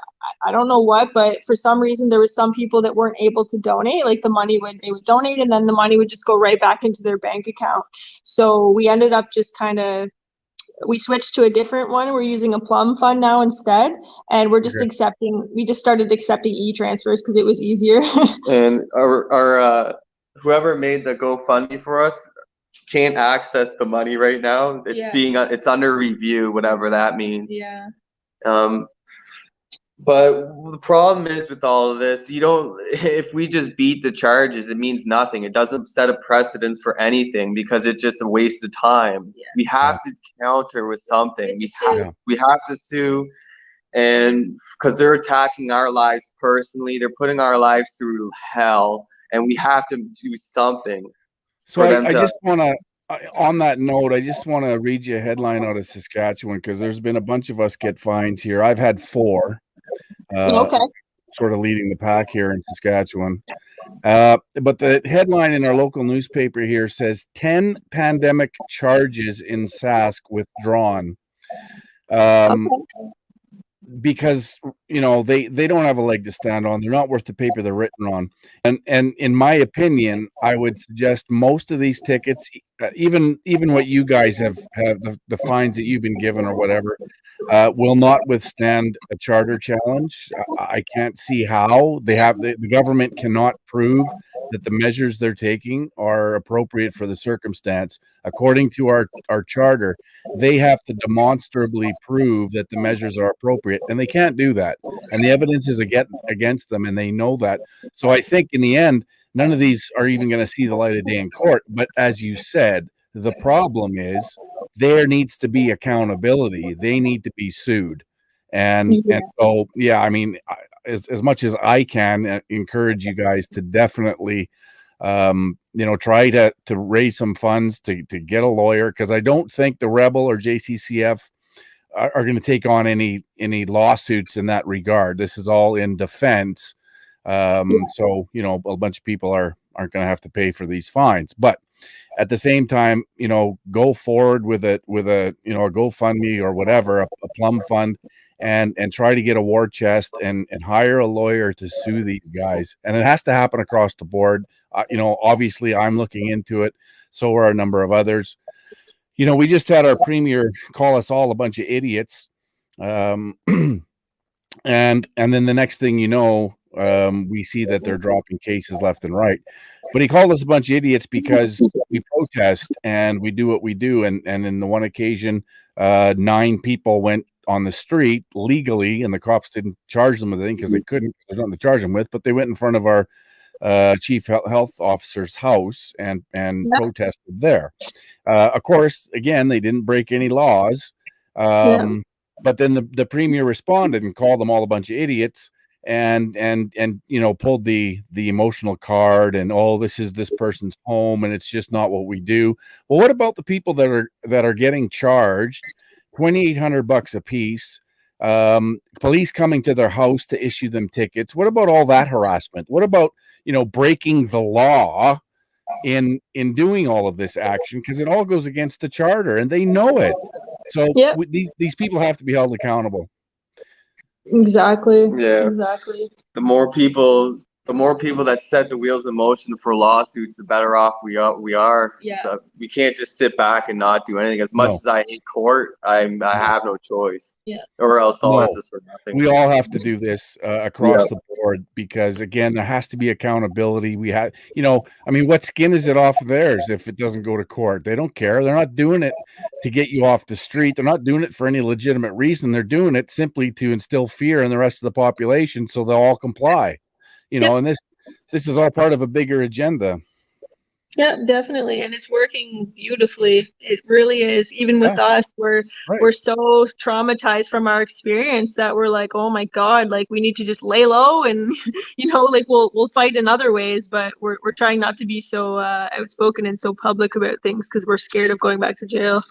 I don't know what, but for some reason there was some people that weren't able to donate. Like they would donate and then the money would just go right back into their bank account. So we ended up just we switched to a different one. We're using a Plum Fund now instead, and we're just we just started accepting e-transfers because it was easier. And our whoever made the GoFundMe for us can't access the money right now. It's under review, whatever that means. Yeah. But the problem is with all of this, if we just beat the charges, it means nothing. It doesn't set a precedence for anything because it's just a waste of time. Yeah. We have to counter with something. We have to sue, and because they're attacking our lives personally, they're putting our lives through hell, and we have to do something. So I just want to, on that note, I just want to read you a headline out of Saskatchewan because there's been a bunch of us get fines here. I've had 4. Sort of leading the pack here in Saskatchewan. But the headline in our local newspaper here says 10 pandemic charges in Sask withdrawn. Because they don't have a leg to stand on. They're not worth the paper they're written on. And in my opinion, I would suggest most of these tickets, even what you guys have the fines that you've been given or whatever, will not withstand a charter challenge. I can't see how the government cannot prove that the measures they're taking are appropriate for the circumstance. According to our charter, they have to demonstrably prove that the measures are appropriate, and they can't do that. And the evidence is against them, and they know that. So I think in the end, none of these are even going to see the light of day in court. But as you said, the problem is there needs to be accountability. They need to be sued. And so, yeah, I mean, as much as I can encourage you guys to definitely, try to raise some funds to get a lawyer, because I don't think the Rebel or JCCF are going to take on any lawsuits in that regard. This is all in defense. So, a bunch of people aren't going to have to pay for these fines, but at the same time, go forward with a GoFundMe or whatever, a Plum Fund, and try to get a war chest and hire a lawyer to sue these guys. And it has to happen across the board. Obviously I'm looking into it. So are a number of others. We just had our premier call us all a bunch of idiots. And then the next thing you know, we see that they're dropping cases left and right. But he called us a bunch of idiots because we protest and we do what we do. And in the one occasion, 9 people went on the street legally, and the cops didn't charge them with anything because they couldn't. There's nothing to charge them with. But they went in front of our chief health officer's house and protested there. Of course, again, they didn't break any laws. But then the premier responded and called them all a bunch of idiots, and pulled the emotional card, and this is this person's home and it's just not what we do. Well, what about the people that are getting charged $2,800 a piece, police coming to their house to issue them tickets? What about all that harassment? What about breaking the law in doing all of this action, because it all goes against the charter and they know it? So these people have to be held accountable. Exactly. Yeah. Exactly. The more people that set the wheels in motion for lawsuits, the better off we are. Yeah. So we can't just sit back and not do anything. As much as I hate court, I have no choice. Yeah. Or else all this is for nothing. We all have to do this across the board, because again, there has to be accountability. We have, what skin is it off of theirs if it doesn't go to court? They don't care. They're not doing it to get you off the street. They're not doing it for any legitimate reason. They're doing it simply to instill fear in the rest of the population so they'll all comply. And this is all part of a bigger agenda. Yeah, definitely. And it's working beautifully. It really is. Even with us, we're so traumatized from our experience that we're like, oh my God, like we need to just lay low and, we'll fight in other ways, but we're trying not to be so outspoken and so public about things because we're scared of going back to jail.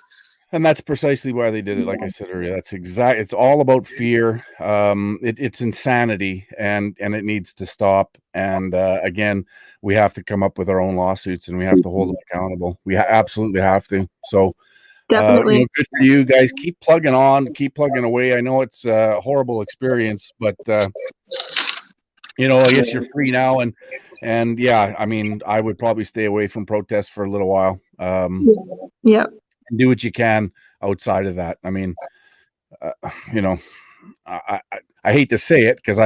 And that's precisely why they did it. Like I said earlier, it's all about fear. It's insanity, and it needs to stop. And again, we have to come up with our own lawsuits, and we have to hold them accountable. We absolutely have to. So Definitely. Good for you guys. Keep plugging on, keep plugging away. I know it's a horrible experience, but I guess you're free now, and yeah, I mean, I would probably stay away from protests for a little while. Yeah. And do what you can outside of that. I mean, I hate to say it because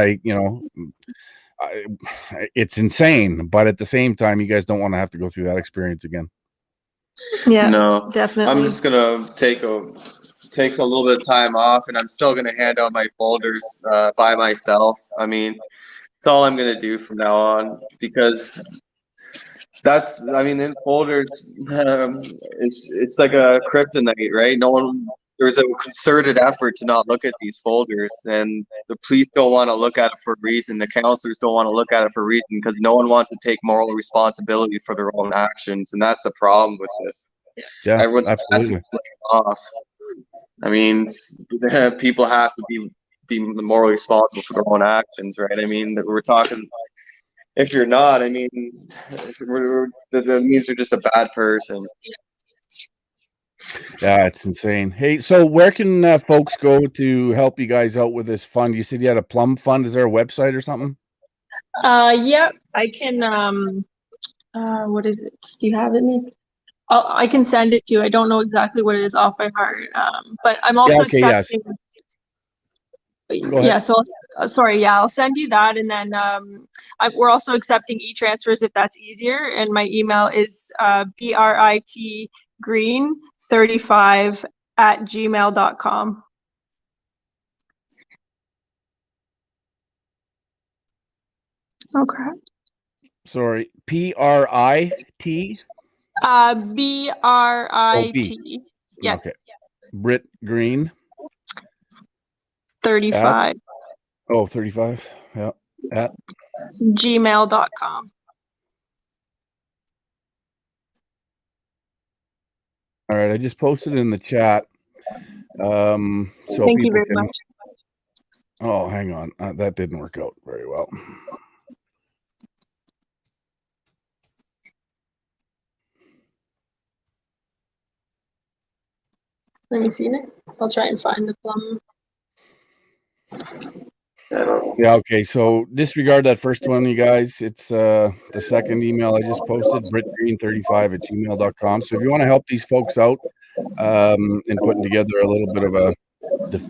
it's insane, but at the same time, you guys don't want to have to go through that experience again. Yeah. No, Definitely. I'm just gonna take a little bit of time off, and I'm still gonna hand out my folders by myself. I mean, it's all I'm gonna do from now on, because in folders, it's like a kryptonite, right? There's a concerted effort to not look at these folders, and the police don't want to look at it for a reason. The counselors don't want to look at it for a reason, because no one wants to take moral responsibility for their own actions, and that's the problem with this. Yeah, Everyone's absolutely. passing blame off. I mean, people have to be morally responsible for their own actions, right? I mean, we're talking. If you're not, I mean, that means you're just a bad person. Yeah, it's insane. Hey, so where can folks go to help you guys out with this fund? You said you had a plum fund. Is there a website or something? Yeah, I can. What is it? Do you have it, Nick? I can send it to you. I don't know exactly what it is off by heart. But I'm also accepting. Go ahead. Yeah, so sorry, yeah, I'll send you that, and then we're also accepting e-transfers if that's easier. And my email is britgreen35@gmail.com. Okay. Sorry, PRIT. BRIT. Yeah. Okay. Brit Green 35. 35. Yeah. At gmail.com. all right. I just posted in the chat. So Thank you very much. Oh, hang on. That didn't work out very well. Let me see it. I'll try and find the plum. Yeah, okay. So disregard that first one, you guys. It's the second email I just posted, britgreen35@gmail.com. So if you want to help these folks out in putting together a little bit of a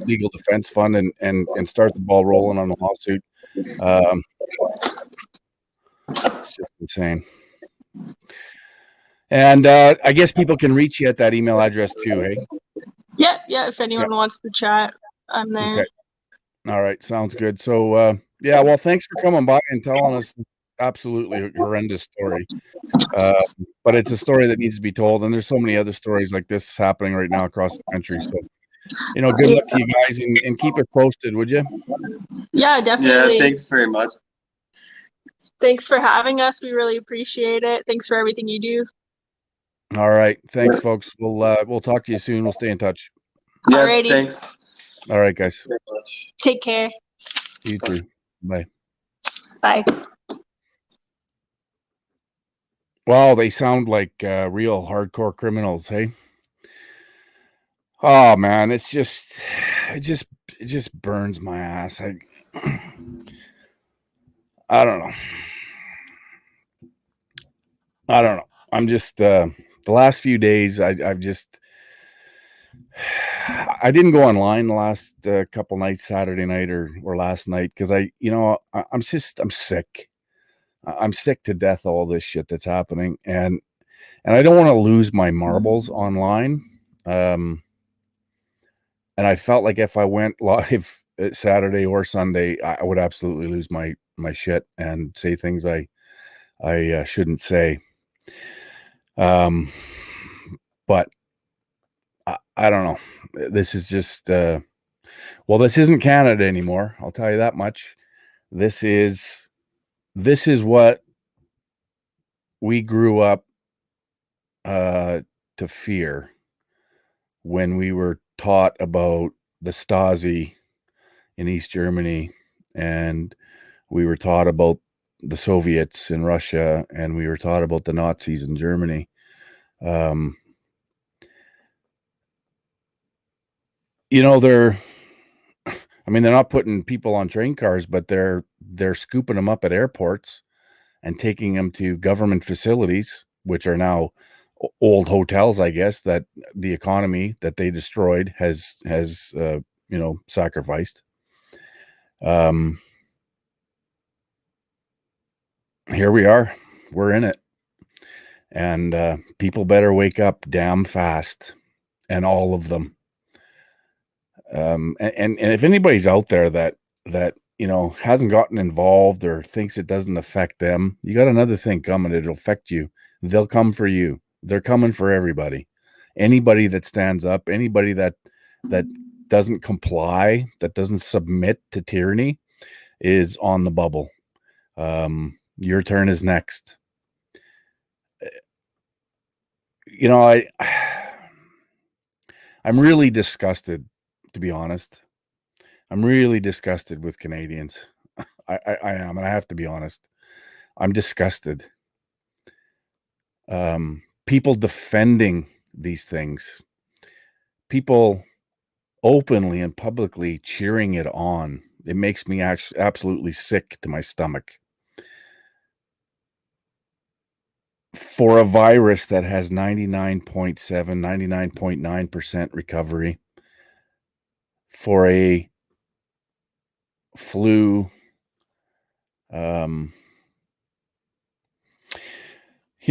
legal defense fund and start the ball rolling on the lawsuit, it's just insane. And I guess people can reach you at that email address too, hey? Yeah. If anyone wants to chat, I'm there. Okay. All right, sounds good. So, yeah, well, thanks for coming by and telling us this absolutely horrendous story. But it's a story that needs to be told, and there's so many other stories like this happening right now across the country. So, good luck to you guys, and keep us posted, would you? Yeah, definitely. Yeah, thanks very much. Thanks for having us. We really appreciate it. Thanks for everything you do. All right, thanks, folks. We'll talk to you soon. We'll stay in touch. Yeah, Alrighty. thanks. All right, guys. Take care. You too. Bye. Bye. Wow, they sound like real hardcore criminals, hey? Oh man, it just burns my ass. I don't know. I'm just the last few days I've just I didn't go online the last couple nights, Saturday night or last night, because I'm sick. I'm sick to death of all this shit that's happening, and I don't want to lose my marbles online. And I felt like if I went live Saturday or Sunday, I would absolutely lose my shit and say things I shouldn't say. But I don't know. This is just well, this isn't Canada anymore. I'll tell you that much. This is what we grew up to fear when we were taught about the Stasi in East Germany, and we were taught about the Soviets in Russia, and we were taught about the Nazis in Germany. they're not putting people on train cars, but they're scooping them up at airports and taking them to government facilities, which are now old hotels, I guess, that the economy that they destroyed has sacrificed. Here we are. We're in it. And people better wake up damn fast, and all of them. And if anybody's out there that hasn't gotten involved or thinks it doesn't affect them, you got another thing coming. It'll affect you. They'll come for you. They're coming for everybody. Anybody that stands up, anybody that doesn't comply, that doesn't submit to tyranny, is on the bubble. Your turn is next. I'm really disgusted, to be honest. I'm really disgusted with Canadians. I am, and I have to be honest. I'm disgusted. People defending these things. People openly and publicly cheering it on. It makes me absolutely sick to my stomach. For a virus that has 99.7, 99.9% recovery, for a flu,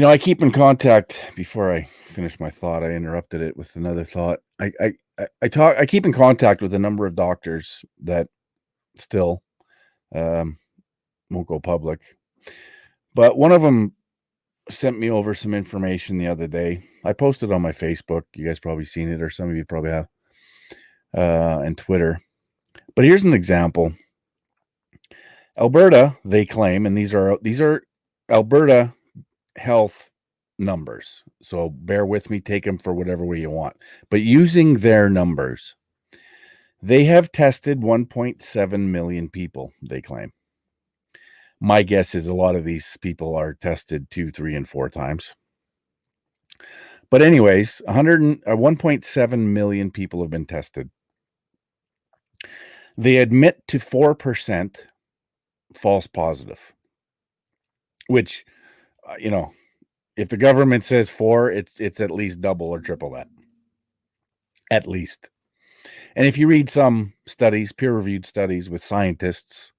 I keep in contact. Before I finish my thought, I interrupted it with another thought. I keep in contact with a number of doctors that still won't go public, but one of them sent me over some information the other day. I posted on my Facebook. You guys probably seen it, or some of you probably have, and Twitter. But here's an example. Alberta, they claim, and these are Alberta health numbers. So bear with me, take them for whatever way you want. But using their numbers, they have tested 1.7 million people, they claim. My guess is a lot of these people are tested 2, 3, and 4 times. But anyways, 1.7 million people have been tested. They admit to 4% false positive, which, if the government says 4, it's at least double or triple that. At least. And if you read some studies, peer-reviewed studies with scientists,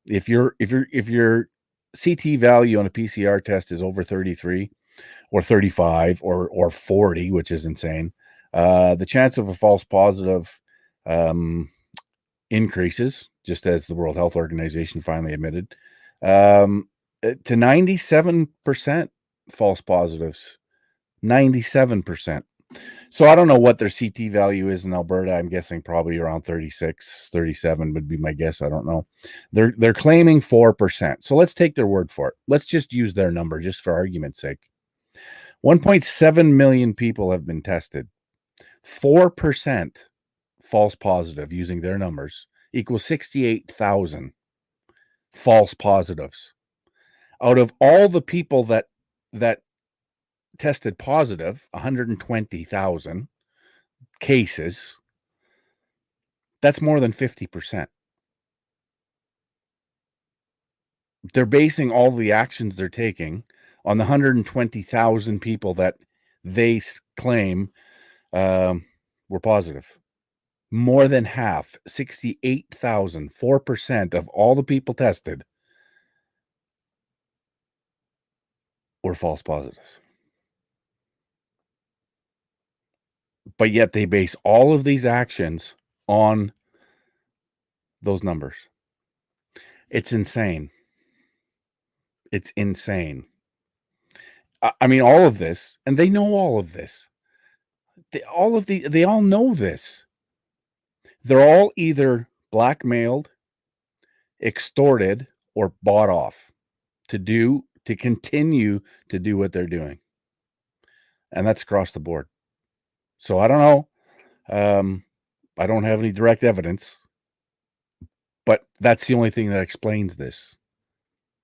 if your CT value on a PCR test is over 33 or 35 or 40, which is insane, the chance of a false positive increases, just as the World Health Organization finally admitted, to 97% false positives. 97%. So I don't know what their CT value is in Alberta. I'm guessing probably around 36, 37 would be my guess. I don't know. They're claiming 4%. So let's take their word for it. Let's just use their number just for argument's sake. 1.7 million people have been tested. 4% false positive using their numbers equals 68,000 false positives. Out of all the people that tested positive, 120,000 cases, that's more than 50%. They're basing all the actions they're taking on the 120,000 people that they claim were positive. More than half, 68,000, 4% of all the people tested were false positives. But yet they base all of these actions on those numbers. It's insane. It's insane. I mean, all of this, and they know all of this. They all know this. They're all either blackmailed, extorted, or bought off to continue to do what they're doing. And that's across the board. So I don't know. I don't have any direct evidence, but that's the only thing that explains this.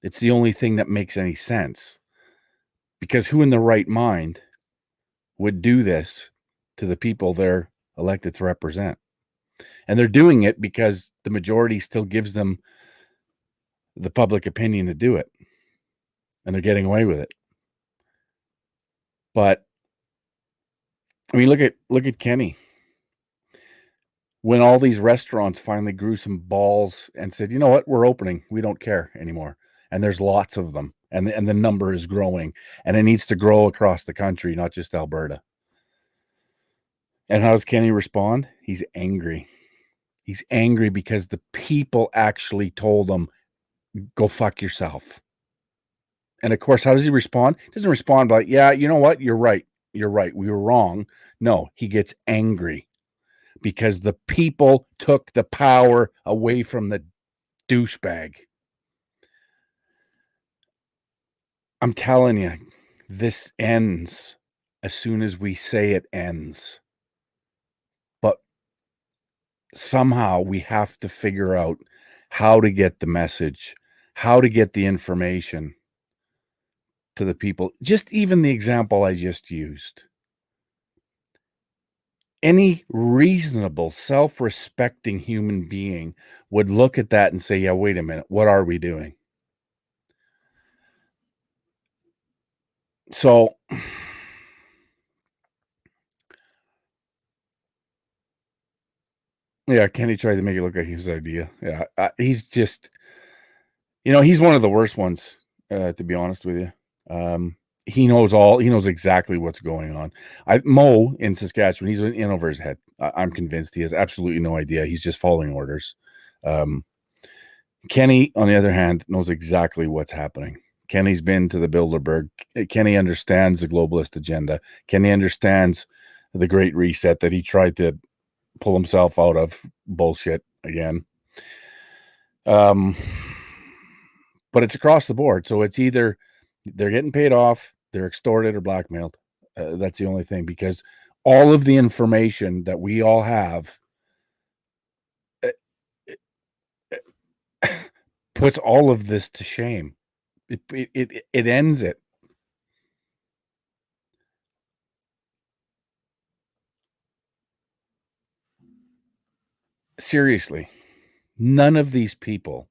It's the only thing that makes any sense. Because who in their right mind would do this to the people they're elected to represent. And they're doing it because the majority still gives them the public opinion to do it. And they're getting away with it. But I mean, look at Kenny. When all these restaurants finally grew some balls and said, you know what, we're opening. We don't care anymore. And there's lots of them. And the number is growing. And it needs to grow across the country, not just Alberta. And how does Kenny respond? He's angry. He's angry because the people actually told him, go fuck yourself. And of course, how does he respond? He doesn't respond like, yeah, you know what? You're right. You're right. We were wrong. No, he gets angry because the people took the power away from the douchebag. I'm telling you, this ends as soon as we say it ends. But somehow we have to figure out how to get the message, how to get the information to the people. Just even the example I just used. Any reasonable, self-respecting human being would look at that and say, yeah, wait a minute, what are we doing? So yeah, Kenny tried to make it look like his idea. Yeah, he's just, he's one of the worst ones, to be honest with you. He knows exactly what's going on. Mo in Saskatchewan, he's in over his head. I'm convinced he has absolutely no idea. He's just following orders. Kenny, on the other hand, knows exactly what's happening. Kenny's been to the Bilderberg. Kenny understands the globalist agenda. Kenny understands the Great Reset that he tried to pull himself out of bullshit again. But it's across the board. So it's either they're getting paid off, they're extorted, or blackmailed. That's the only thing, because all of the information that we all have puts all of this to shame. It ends it. Seriously, none of these people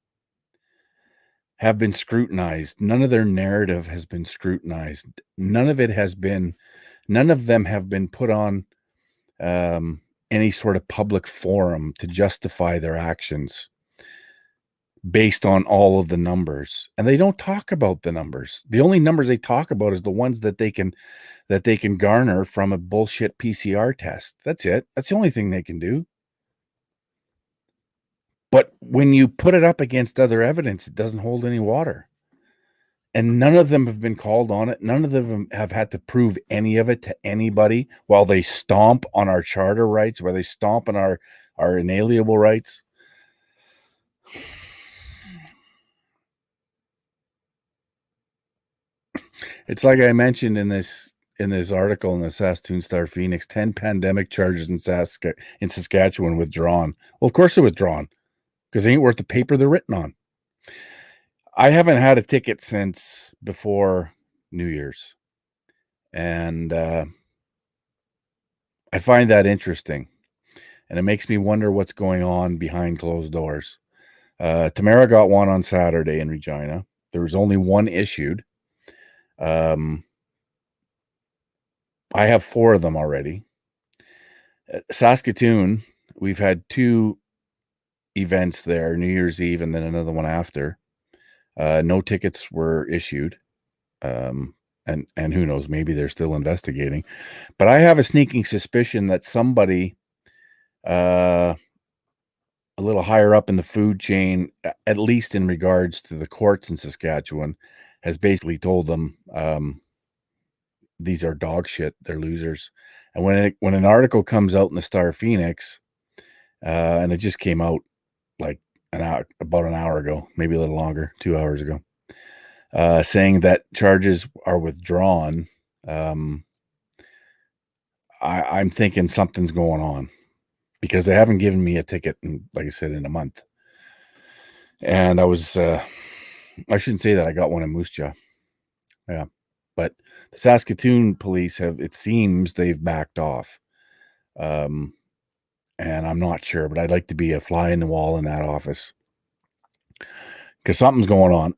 have been scrutinized. None of their narrative has been scrutinized. None of them have been put on any sort of public forum to justify their actions based on all of the numbers. And they don't talk about the numbers. The only numbers they talk about is the ones that they can garner from a bullshit PCR test. That's it. That's the only thing they can do. But when you put it up against other evidence, it doesn't hold any water. And none of them have been called on it. None of them have had to prove any of it to anybody while they stomp on our charter rights, while they stomp on our inalienable rights. It's like I mentioned in this article in the Saskatoon Star Phoenix, 10 pandemic charges in Saskatchewan withdrawn. Well, of course they're withdrawn, because they ain't worth the paper they're written on. I haven't had a ticket since before New Year's. And I find that interesting. And it makes me wonder what's going on behind closed doors. Tamara got one on Saturday in Regina. There was only one issued. I have 4 of them already. Saskatoon, we've had 2 events there, New Year's Eve and then another one after. No tickets were issued. And who knows, maybe they're still investigating. But I have a sneaking suspicion that somebody a little higher up in the food chain, at least in regards to the courts in Saskatchewan, has basically told them these are dog shit, they're losers. And when an article comes out in the Star Phoenix, and it just came out like about an hour ago, maybe a little longer, 2 hours ago, saying that charges are withdrawn, I'm thinking something's going on, because they haven't given me a ticket, like I said, in a month. And I was, I shouldn't say that, I got one in Moose Jaw. Yeah. But the Saskatoon police it seems they've backed off. And I'm not sure, but I'd like to be a fly in the wall in that office because something's going on.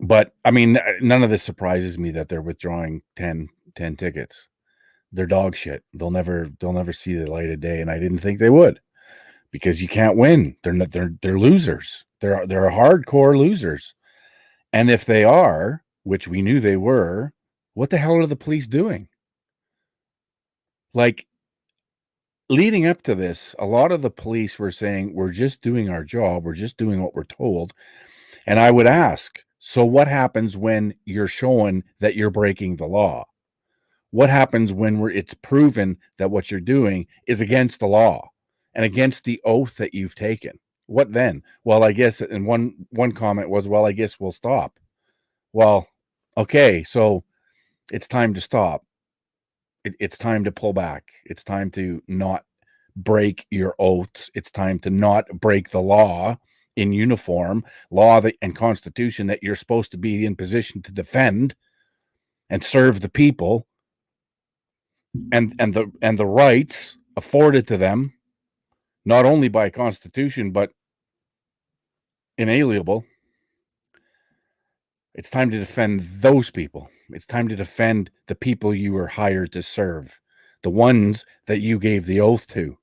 But I mean, none of this surprises me that they're withdrawing 10 tickets. They're dog shit. They'll never see the light of day. And I didn't think they would, because you can't win. They're losers. They're hardcore losers. And if they are, which we knew they were, what the hell are the police doing? Like, leading up to this, a lot of the police were saying, we're just doing our job. We're just doing what we're told. And I would ask, so what happens when you're showing that you're breaking the law? What happens when it's proven that what you're doing is against the law and against the oath that you've taken? What then? Well, I guess, and one comment was, well, I guess we'll stop. Well, okay, so it's time to stop. It's time to pull back. It's time to not break your oaths. It's time to not break the law in uniform, and constitution that you're supposed to be in position to defend and serve the people, and the rights afforded to them, not only by constitution but inalienable. It's time to defend those people. It's time to defend the people you were hired to serve, the ones that you gave the oath to.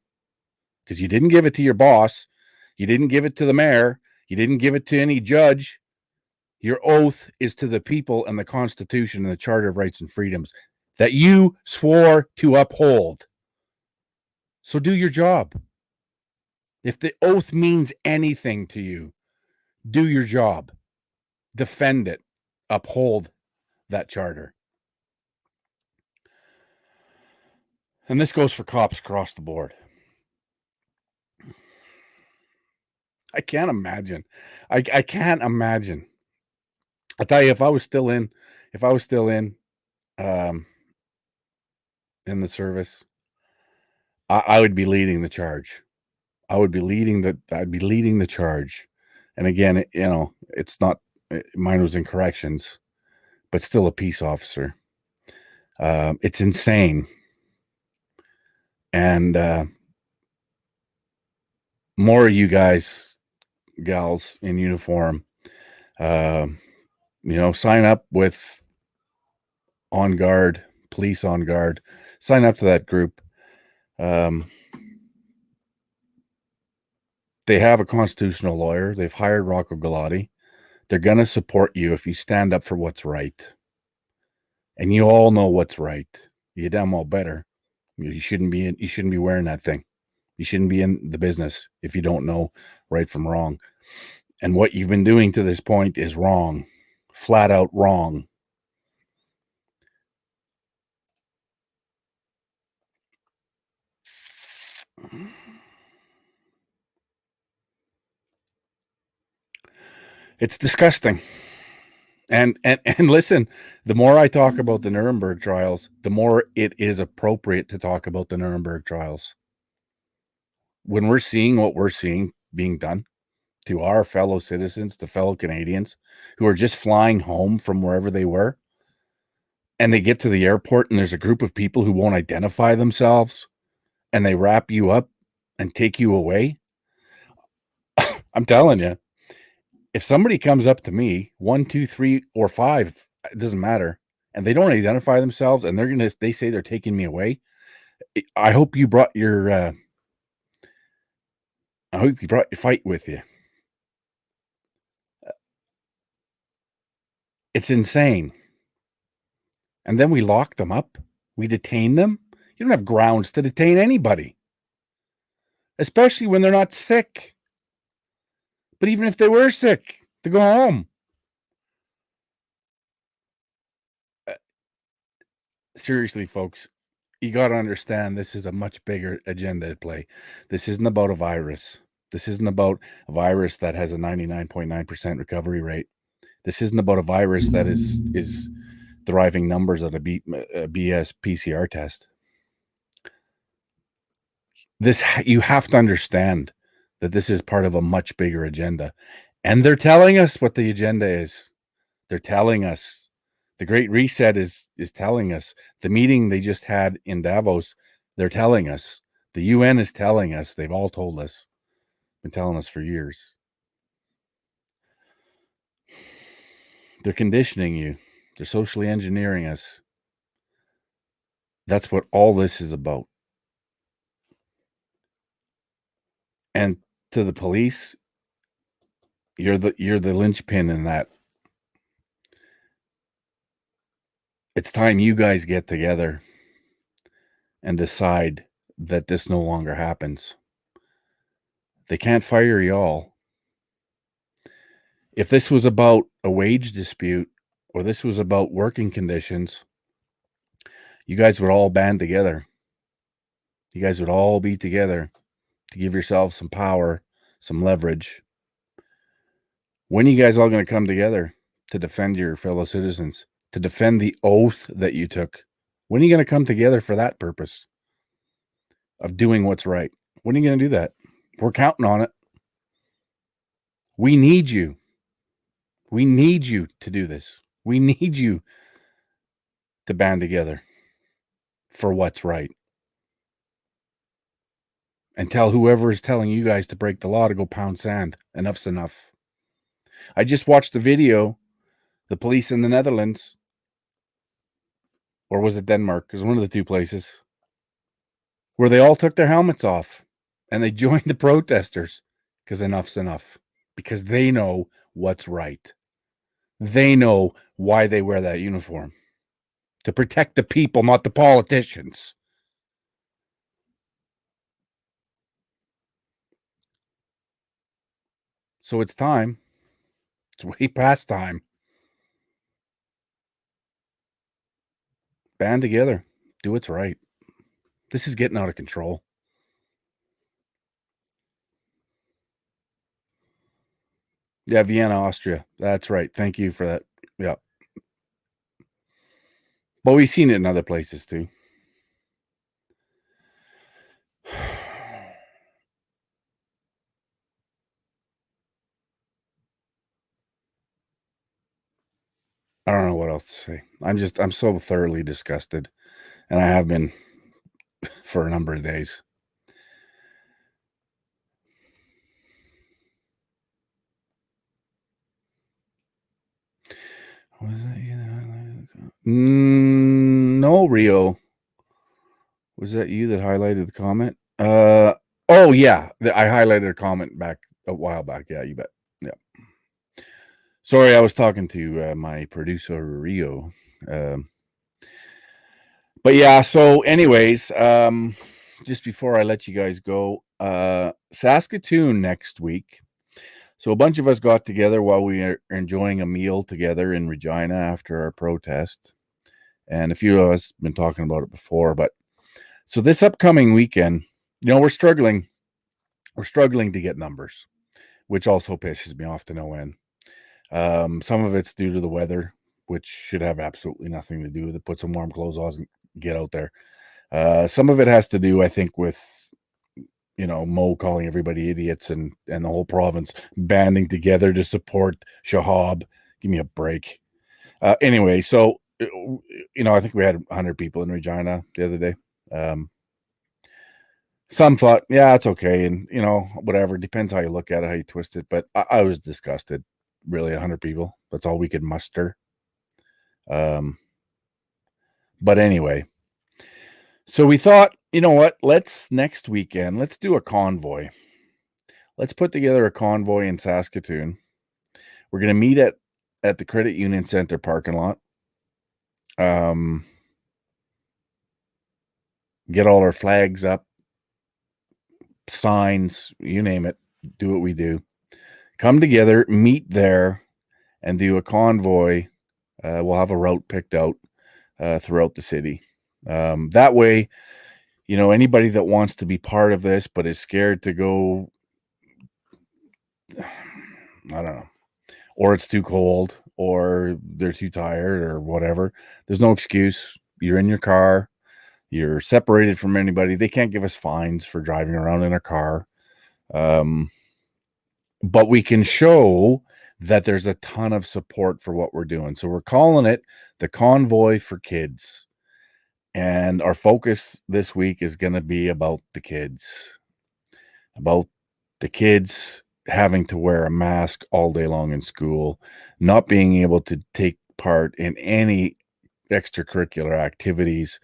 Because you didn't give it to your boss. You didn't give it to the mayor. You didn't give it to any judge. Your oath is to the people and the Constitution and the Charter of Rights and Freedoms that you swore to uphold. So do your job. If the oath means anything to you, do your job. Defend it. Uphold that charter. And this goes for cops across the board. I can't imagine. I can't imagine. I tell you, if I was still in the service, I would be leading the charge. I'd be leading the charge. And again, it's not, mine was in corrections, but still a peace officer. It's insane. And more of you guys, gals in uniform, sign up with On Guard, Police On Guard. Sign up to that group. They have a constitutional lawyer. They've hired Rocco Galati. They're going to support you if you stand up for what's right. And you all know what's right. You damn well better. You shouldn't be wearing that thing. You shouldn't be in the business if you don't know right from wrong. And what you've been doing to this point is wrong. Flat out wrong. It's disgusting. And listen, the more I talk about the Nuremberg trials, the more it is appropriate to talk about the Nuremberg trials. When we're seeing what we're seeing being done to our fellow citizens, to fellow Canadians who are just flying home from wherever they were, and they get to the airport and there's a group of people who won't identify themselves, and they wrap you up and take you away. I'm telling you, if somebody comes up to me, 1, 2, 3, or 5, it doesn't matter, and they don't identify themselves, and they say they're taking me away, I hope you brought your fight with you. It's insane. And then we lock them up. We detain them. You don't have grounds to detain anybody, especially when they're not sick. But even if they were sick, to go home. Seriously, folks, you got to understand this is a much bigger agenda at play. This isn't about a virus. This isn't about a virus that has a 99.9% recovery rate. This isn't about a virus that is deriving numbers at a BS PCR test. You have to understand that this is part of a much bigger agenda. And they're telling us what the agenda is. They're telling us. The Great Reset is telling us. The meeting they just had in Davos, they're telling us The UN is telling us, they've all told us, been telling us for years. They're conditioning you. They're socially engineering us. That's what all this is about. And to the police, you're the linchpin in that. It's time you guys get together and decide that this no longer happens. They can't fire y'all. If this was about a wage dispute or this was about working conditions, you guys would all band together. You guys would all be together to give yourselves some power, some leverage. When are you guys all going to come together to defend your fellow citizens, to defend the oath that you took? When are you going to come together for that purpose of doing what's right? When are you going to do that? We're counting on it. We need you. We need you to do this. We need you to band together for what's right. And tell whoever is telling you guys to break the law to go pound sand. Enough's enough. I just watched the video, the police in the Netherlands, or was it Denmark? It was one of the two places, where they all took their helmets off and they joined the protesters because enough's enough. Because they know what's right. They know why they wear that uniform. To protect the people, not the politicians. So it's time. It's way past time. Band together. Do what's right. This is getting out of control. Yeah, Vienna, Austria. That's right. Thank you for that. Yeah. But we've seen it in other places too. I don't know what else to say. I'm so thoroughly disgusted. And I have been for a number of days. Was that you that highlighted the comment? No, Rio. Was that you that highlighted the comment? Oh yeah, I highlighted a comment back a while back. Yeah, you bet. Yeah. Sorry, I was talking to my producer Rio. But yeah, so anyways, just before I let you guys go, Saskatoon next week. So a bunch of us got together while we are enjoying a meal together in Regina after our protest. And a few of us have been talking about it before, but so this upcoming weekend, we're struggling to get numbers, which also pisses me off to no end. Some of it's due to the weather, which should have absolutely nothing to do with it. Put some warm clothes on and get out there. Some of it has to do, I think, with Mo calling everybody idiots and the whole province banding together to support Shahab. Give me a break. Anyway, so I think we had 100 people in Regina the other day. Some thought, yeah, it's okay, and whatever. Depends how you look at it, how you twist it. But I was disgusted. Really, 100 people. That's all we could muster. But anyway, so we thought, you know what? Next weekend, let's do a convoy. Let's put together a convoy in Saskatoon. We're going to meet at the Credit Union Center parking lot. Get all our flags up, signs, you name it. Do what we do. Come together, meet there, and do a convoy. We'll have a route picked out throughout the city. That way, anybody that wants to be part of this but is scared to go, I don't know, or it's too cold, or they're too tired, or whatever. There's no excuse. You're in your car. You're separated from anybody. They can't give us fines for driving around in a car. But we can show that there's a ton of support for what we're doing. So we're calling it the Convoy for Kids. And our focus this week is going to be about the kids, having to wear a mask all day long in school, not being able to take part in any extracurricular activities.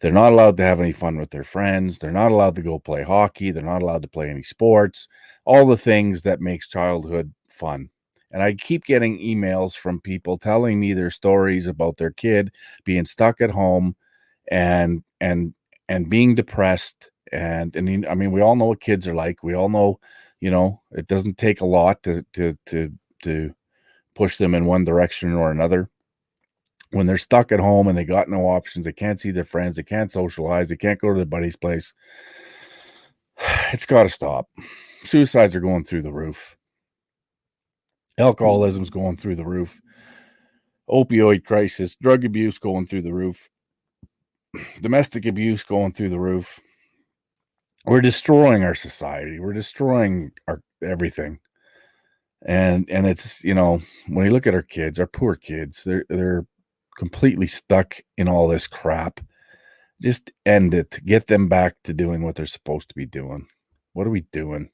They're not allowed to have any fun with their friends. They're not allowed to go play hockey. They're not allowed to play any sports, all the things that makes childhood fun. And I keep getting emails from people telling me their stories about their kid being stuck at home and being depressed. And I mean, we all know what kids are like. We all know, it doesn't take a lot to push them in one direction or another. When they're stuck at home and they got no options, they can't see their friends, they can't socialize, they can't go to their buddy's place. It's got to stop. Suicides are going through the roof. Alcoholism's going through the roof. Opioid crisis, drug abuse going through the roof. Domestic abuse going through the roof. We're destroying our society. We're destroying our everything. And it's, when you look at our kids, our poor kids, they're completely stuck in all this crap. Just end it. Get them back to doing what they're supposed to be doing. What are we doing?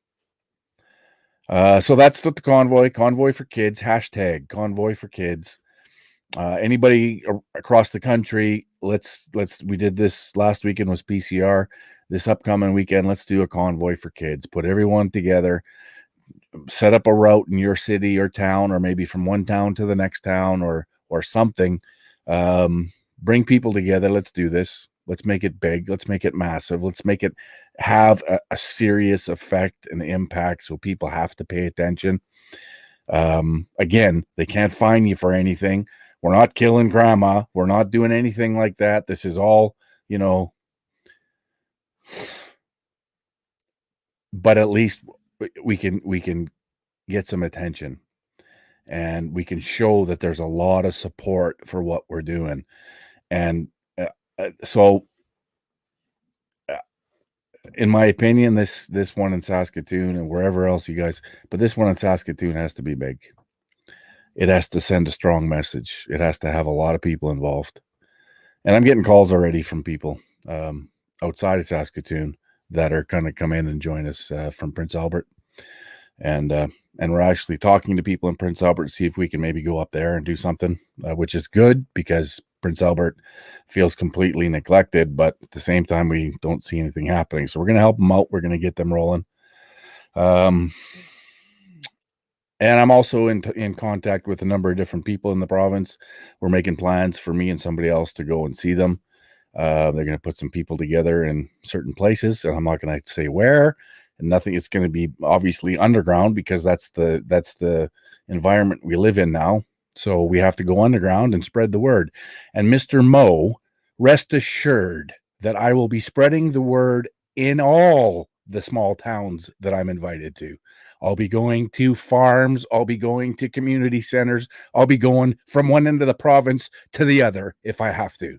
So that's what the convoy for kids, hashtag convoy for kids. Anybody across the country, we did this last weekend was PCR. This upcoming weekend, let's do a convoy for kids. Put everyone together, set up a route in your city or town, or maybe from one town to the next town or something. Bring people together. Let's do this. Let's make it big. Let's make it massive. Let's make it have a serious effect and impact so people have to pay attention. Again, they can't fine you for anything. We're not killing grandma. We're not doing anything like that. This is all, but at least we can get some attention and we can show that there's a lot of support for what we're doing. And so in my opinion, this one in Saskatoon and wherever else you guys, but this one in Saskatoon has to be big. It has to send a strong message. It has to have a lot of people involved. And I'm getting calls already from people outside of Saskatoon that are going to come in and join us from Prince Albert. And we're actually talking to people in Prince Albert to see if we can maybe go up there and do something, which is good because Prince Albert feels completely neglected, but at the same time, we don't see anything happening. So we're going to help them out. We're going to get them rolling. And I'm also in contact with a number of different people in the province. We're making plans for me and somebody else to go and see them. They're going to put some people together in certain places, and I'm not going to say where. And nothing. It's going to be obviously underground because that's the environment we live in now. So we have to go underground and spread the word. And Mr. Mo, rest assured that I will be spreading the word in all the small towns that I'm invited to. I'll be going to farms. I'll be going to community centers. I'll be going from one end of the province to the other if I have to.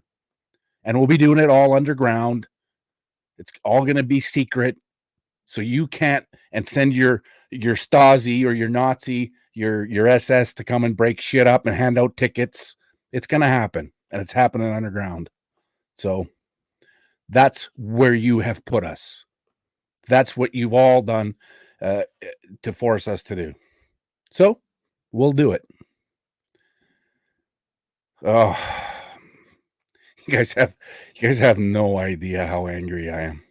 And we'll be doing it all underground. It's all going to be secret. So you can't and send your Stasi or your Nazi, your SS to come and break shit up and hand out tickets. It's going to happen, and it's happening underground. So that's where you have put us. That's what you've all done to force us to do. So we'll do it. Oh, you guys have no idea how angry I am.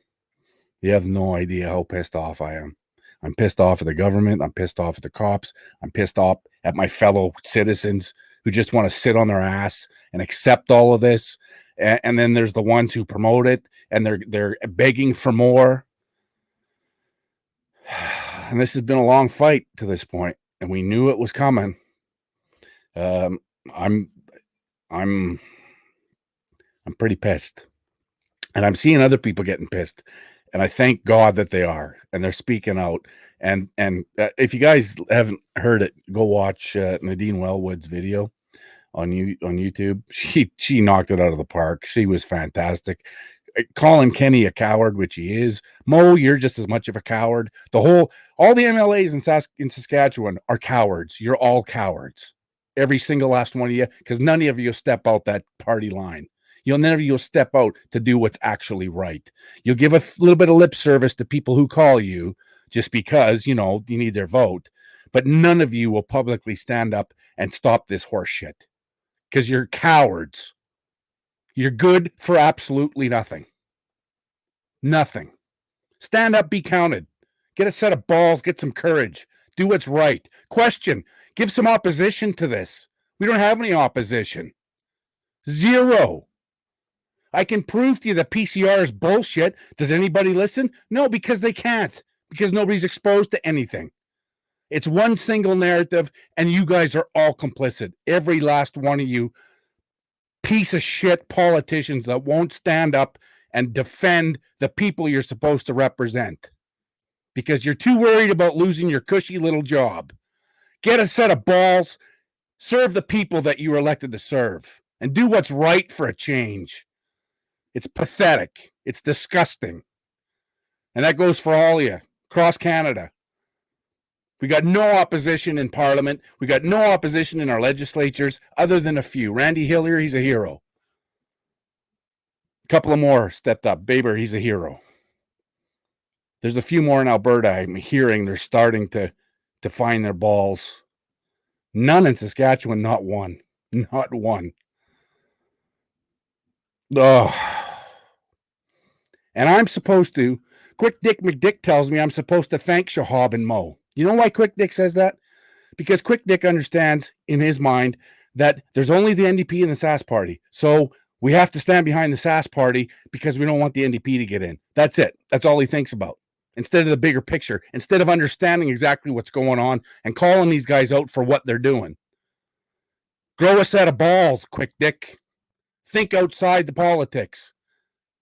You have no idea how pissed off I am. I'm pissed off at the government. I'm pissed off at the cops. I'm pissed off at my fellow citizens who just want to sit on their ass and accept all of this. And then there's the ones who promote it and they're begging for more. And this has been a long fight to this point, and we knew it was coming. I'm pretty pissed, and I'm seeing other people getting pissed. And I thank God that they are, and they're speaking out. And if you guys haven't heard it, go watch Nadine Wellwood's video on YouTube. She knocked it out of the park. She was fantastic. Calling Kenny a coward, which he is. Mo, you're just as much of a coward. All the MLAs in Saskatchewan are cowards. You're all cowards. Every single last one of you, because none of you step out that party line. you'll step out to do what's actually right. You'll give a little bit of lip service to people who call you just because, you need their vote. But none of you will publicly stand up and stop this horse shit because you're cowards. You're good for absolutely nothing. Nothing. Stand up, be counted. Get a set of balls, get some courage. Do what's right. Question. Give some opposition to this. We don't have any opposition. Zero. I can prove to you that PCR is bullshit. Does anybody listen? No, because they can't. Because nobody's exposed to anything. It's one single narrative, and you guys are all complicit. Every last one of you piece of shit politicians that won't stand up and defend the people you're supposed to represent. Because you're too worried about losing your cushy little job. Get a set of balls. Serve the people that you were elected to serve. And do what's right for a change. It's pathetic. It's disgusting. And that goes for all of you across Canada. We got no opposition in Parliament. We got no opposition in our legislatures other than a few. Randy Hillier, he's a hero. A couple of more stepped up. Baber, he's a hero. There's a few more in Alberta. I'm hearing they're starting to find their balls. None in Saskatchewan, not one. Not one. Oh. And I'm supposed to, Quick Dick McDick tells me I'm supposed to thank Shahab and Mo. You know why Quick Dick says that? Because Quick Dick understands in his mind that there's only the NDP and the Sass Party. So we have to stand behind the Sass Party because we don't want the NDP to get in. That's it. That's all he thinks about. Instead of the bigger picture, instead of understanding exactly what's going on and calling these guys out for what they're doing. Grow a set of balls, Quick Dick. Think outside the politics.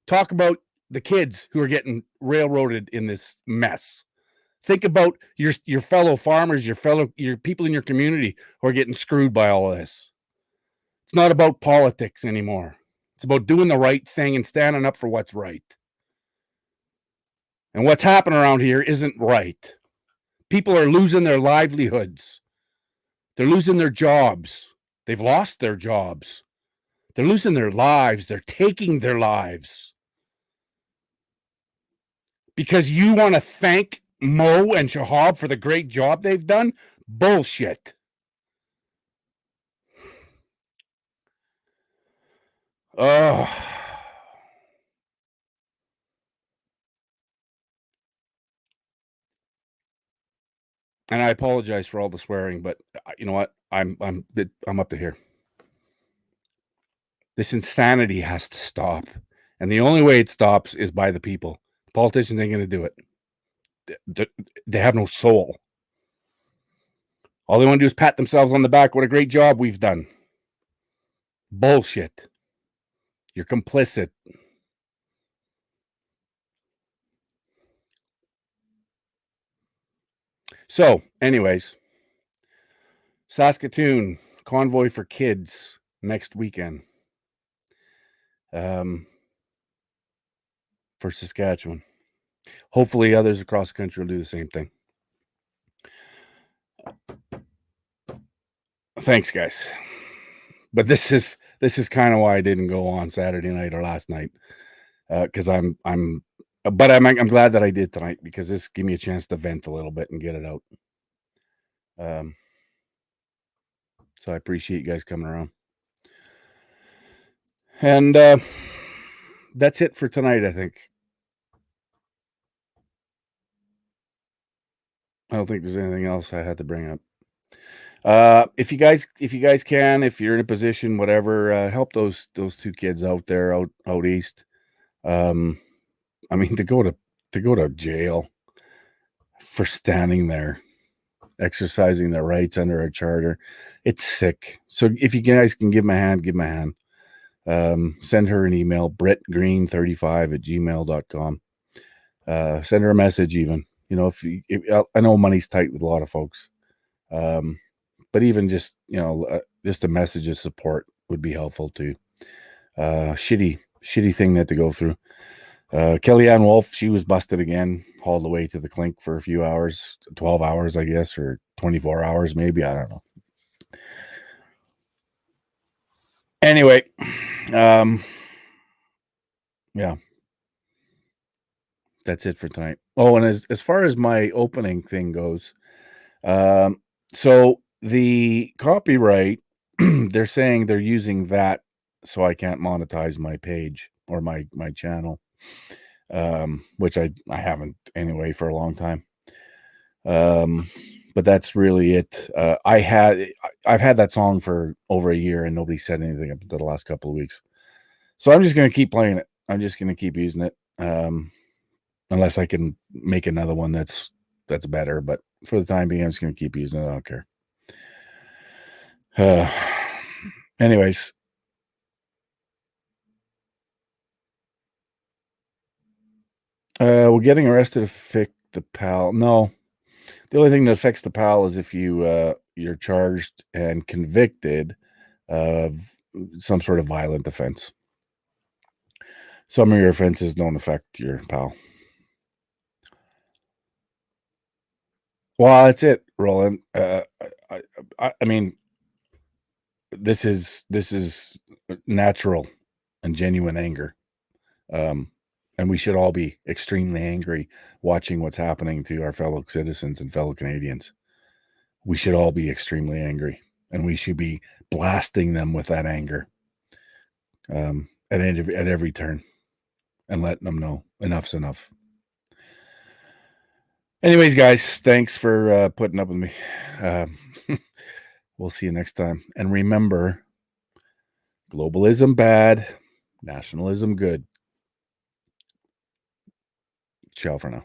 Talk about the kids who are getting railroaded in this mess. Think about your fellow farmers, your people in your community who are getting screwed by all of this. It's not about politics anymore. It's about doing the right thing and standing up for what's right. And what's happening around here isn't right. People are losing their livelihoods. They're losing their jobs. They've lost their jobs. They're losing their lives. They're taking their lives. Because you want to thank Mo and Shahab for the great job they've done? Bullshit. Oh. And I apologize for all the swearing, but you know what? I'm up to here. This insanity has to stop. And the only way it stops is by the people. Politicians ain't going to do it. They have no soul. All they want to do is pat themselves on the back. What a great job we've done. Bullshit. You're complicit. So, anyways, Saskatoon Convoy for Kids next weekend. For Saskatchewan. Hopefully others across the country will do the same thing. Thanks, guys. But this is kind of why I didn't go on Saturday night or last night. Because I'm glad that I did tonight because this gave me a chance to vent a little bit and get it out. So I appreciate you guys coming around. And that's it for tonight, I think. I don't think there's anything else I had to bring up. If you guys can, if you're in a position, whatever, help those two kids out there out east. I mean, to go to jail for standing there, exercising their rights under our charter, it's sick. So if you guys can give them a hand, send her an email, brittgreen35@gmail.com. Send her a message even. You know, if I know money's tight with a lot of folks. But even just, just a message of support would be helpful too. Shitty thing that to go through. Kellyanne Wolf, she was busted again, hauled away to the clink for a few hours, 12 hours, I guess, or 24 hours, maybe. I don't know. Anyway, Yeah. That's it for tonight. Oh, and as far as my opening thing goes, so the copyright, they're saying they're using that so I can't monetize my page or my channel, which I haven't anyway for a long time. But that's really it. I've had that song for over a year and nobody said anything up until the last couple of weeks. So I'm just going to keep playing it. I'm just going to keep using it. Unless I can make another one that's better, but for the time being, I'm just going to keep using it. I don't care. Anyways, we're getting arrested to fix the PAL. No, the only thing that affects the PAL is if you're charged and convicted of some sort of violent offense. Some of your offenses don't affect your PAL. Well, that's it, Roland. I mean, this is natural and genuine anger, and we should all be extremely angry watching what's happening to our fellow citizens and fellow Canadians. We should all be extremely angry, and we should be blasting them with that anger at every turn, and letting them know enough's enough. Anyways, guys, thanks for putting up with me. We'll see you next time. And remember, globalism bad, nationalism good. Ciao for now.